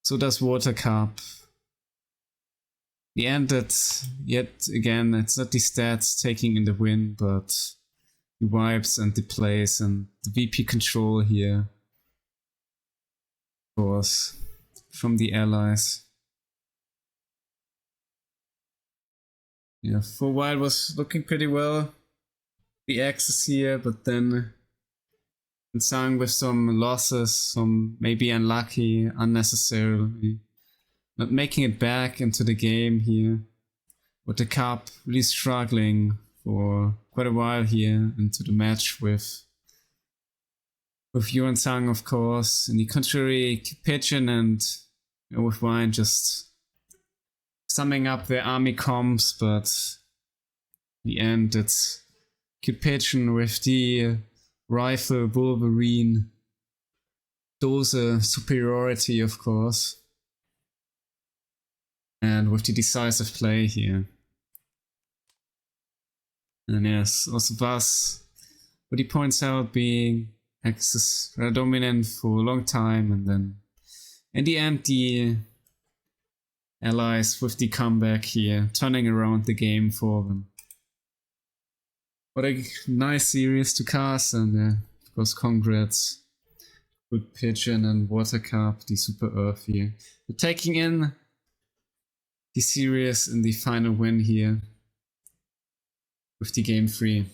So does WaterCup. The end that, yet again, it's not the stats taking in the win, but the vibes and the plays and the VP control here. Of course, from the allies. Yeah, for a while it was looking pretty well. The axis here, but then YuangZ with some losses, some maybe unlucky, unnecessarily. Not making it back into the game here. WaterCup really struggling for quite a while here into the match with YuangZ, of course. In the contrary, CutePigeon and with Wine just summing up their army comps, but in the end it's CutePigeon with the rifle Wolverine dose superiority, of course. And with the decisive play here. And yes, also Buzz, what he points out being Axis dominant for a long time, and then in the end the allies with the comeback here, turning around the game for them. What a nice series to cast, and of course congrats CutePigeon and WaterCup, the Super Earth here. We're taking in the series in the final win here with the game 3.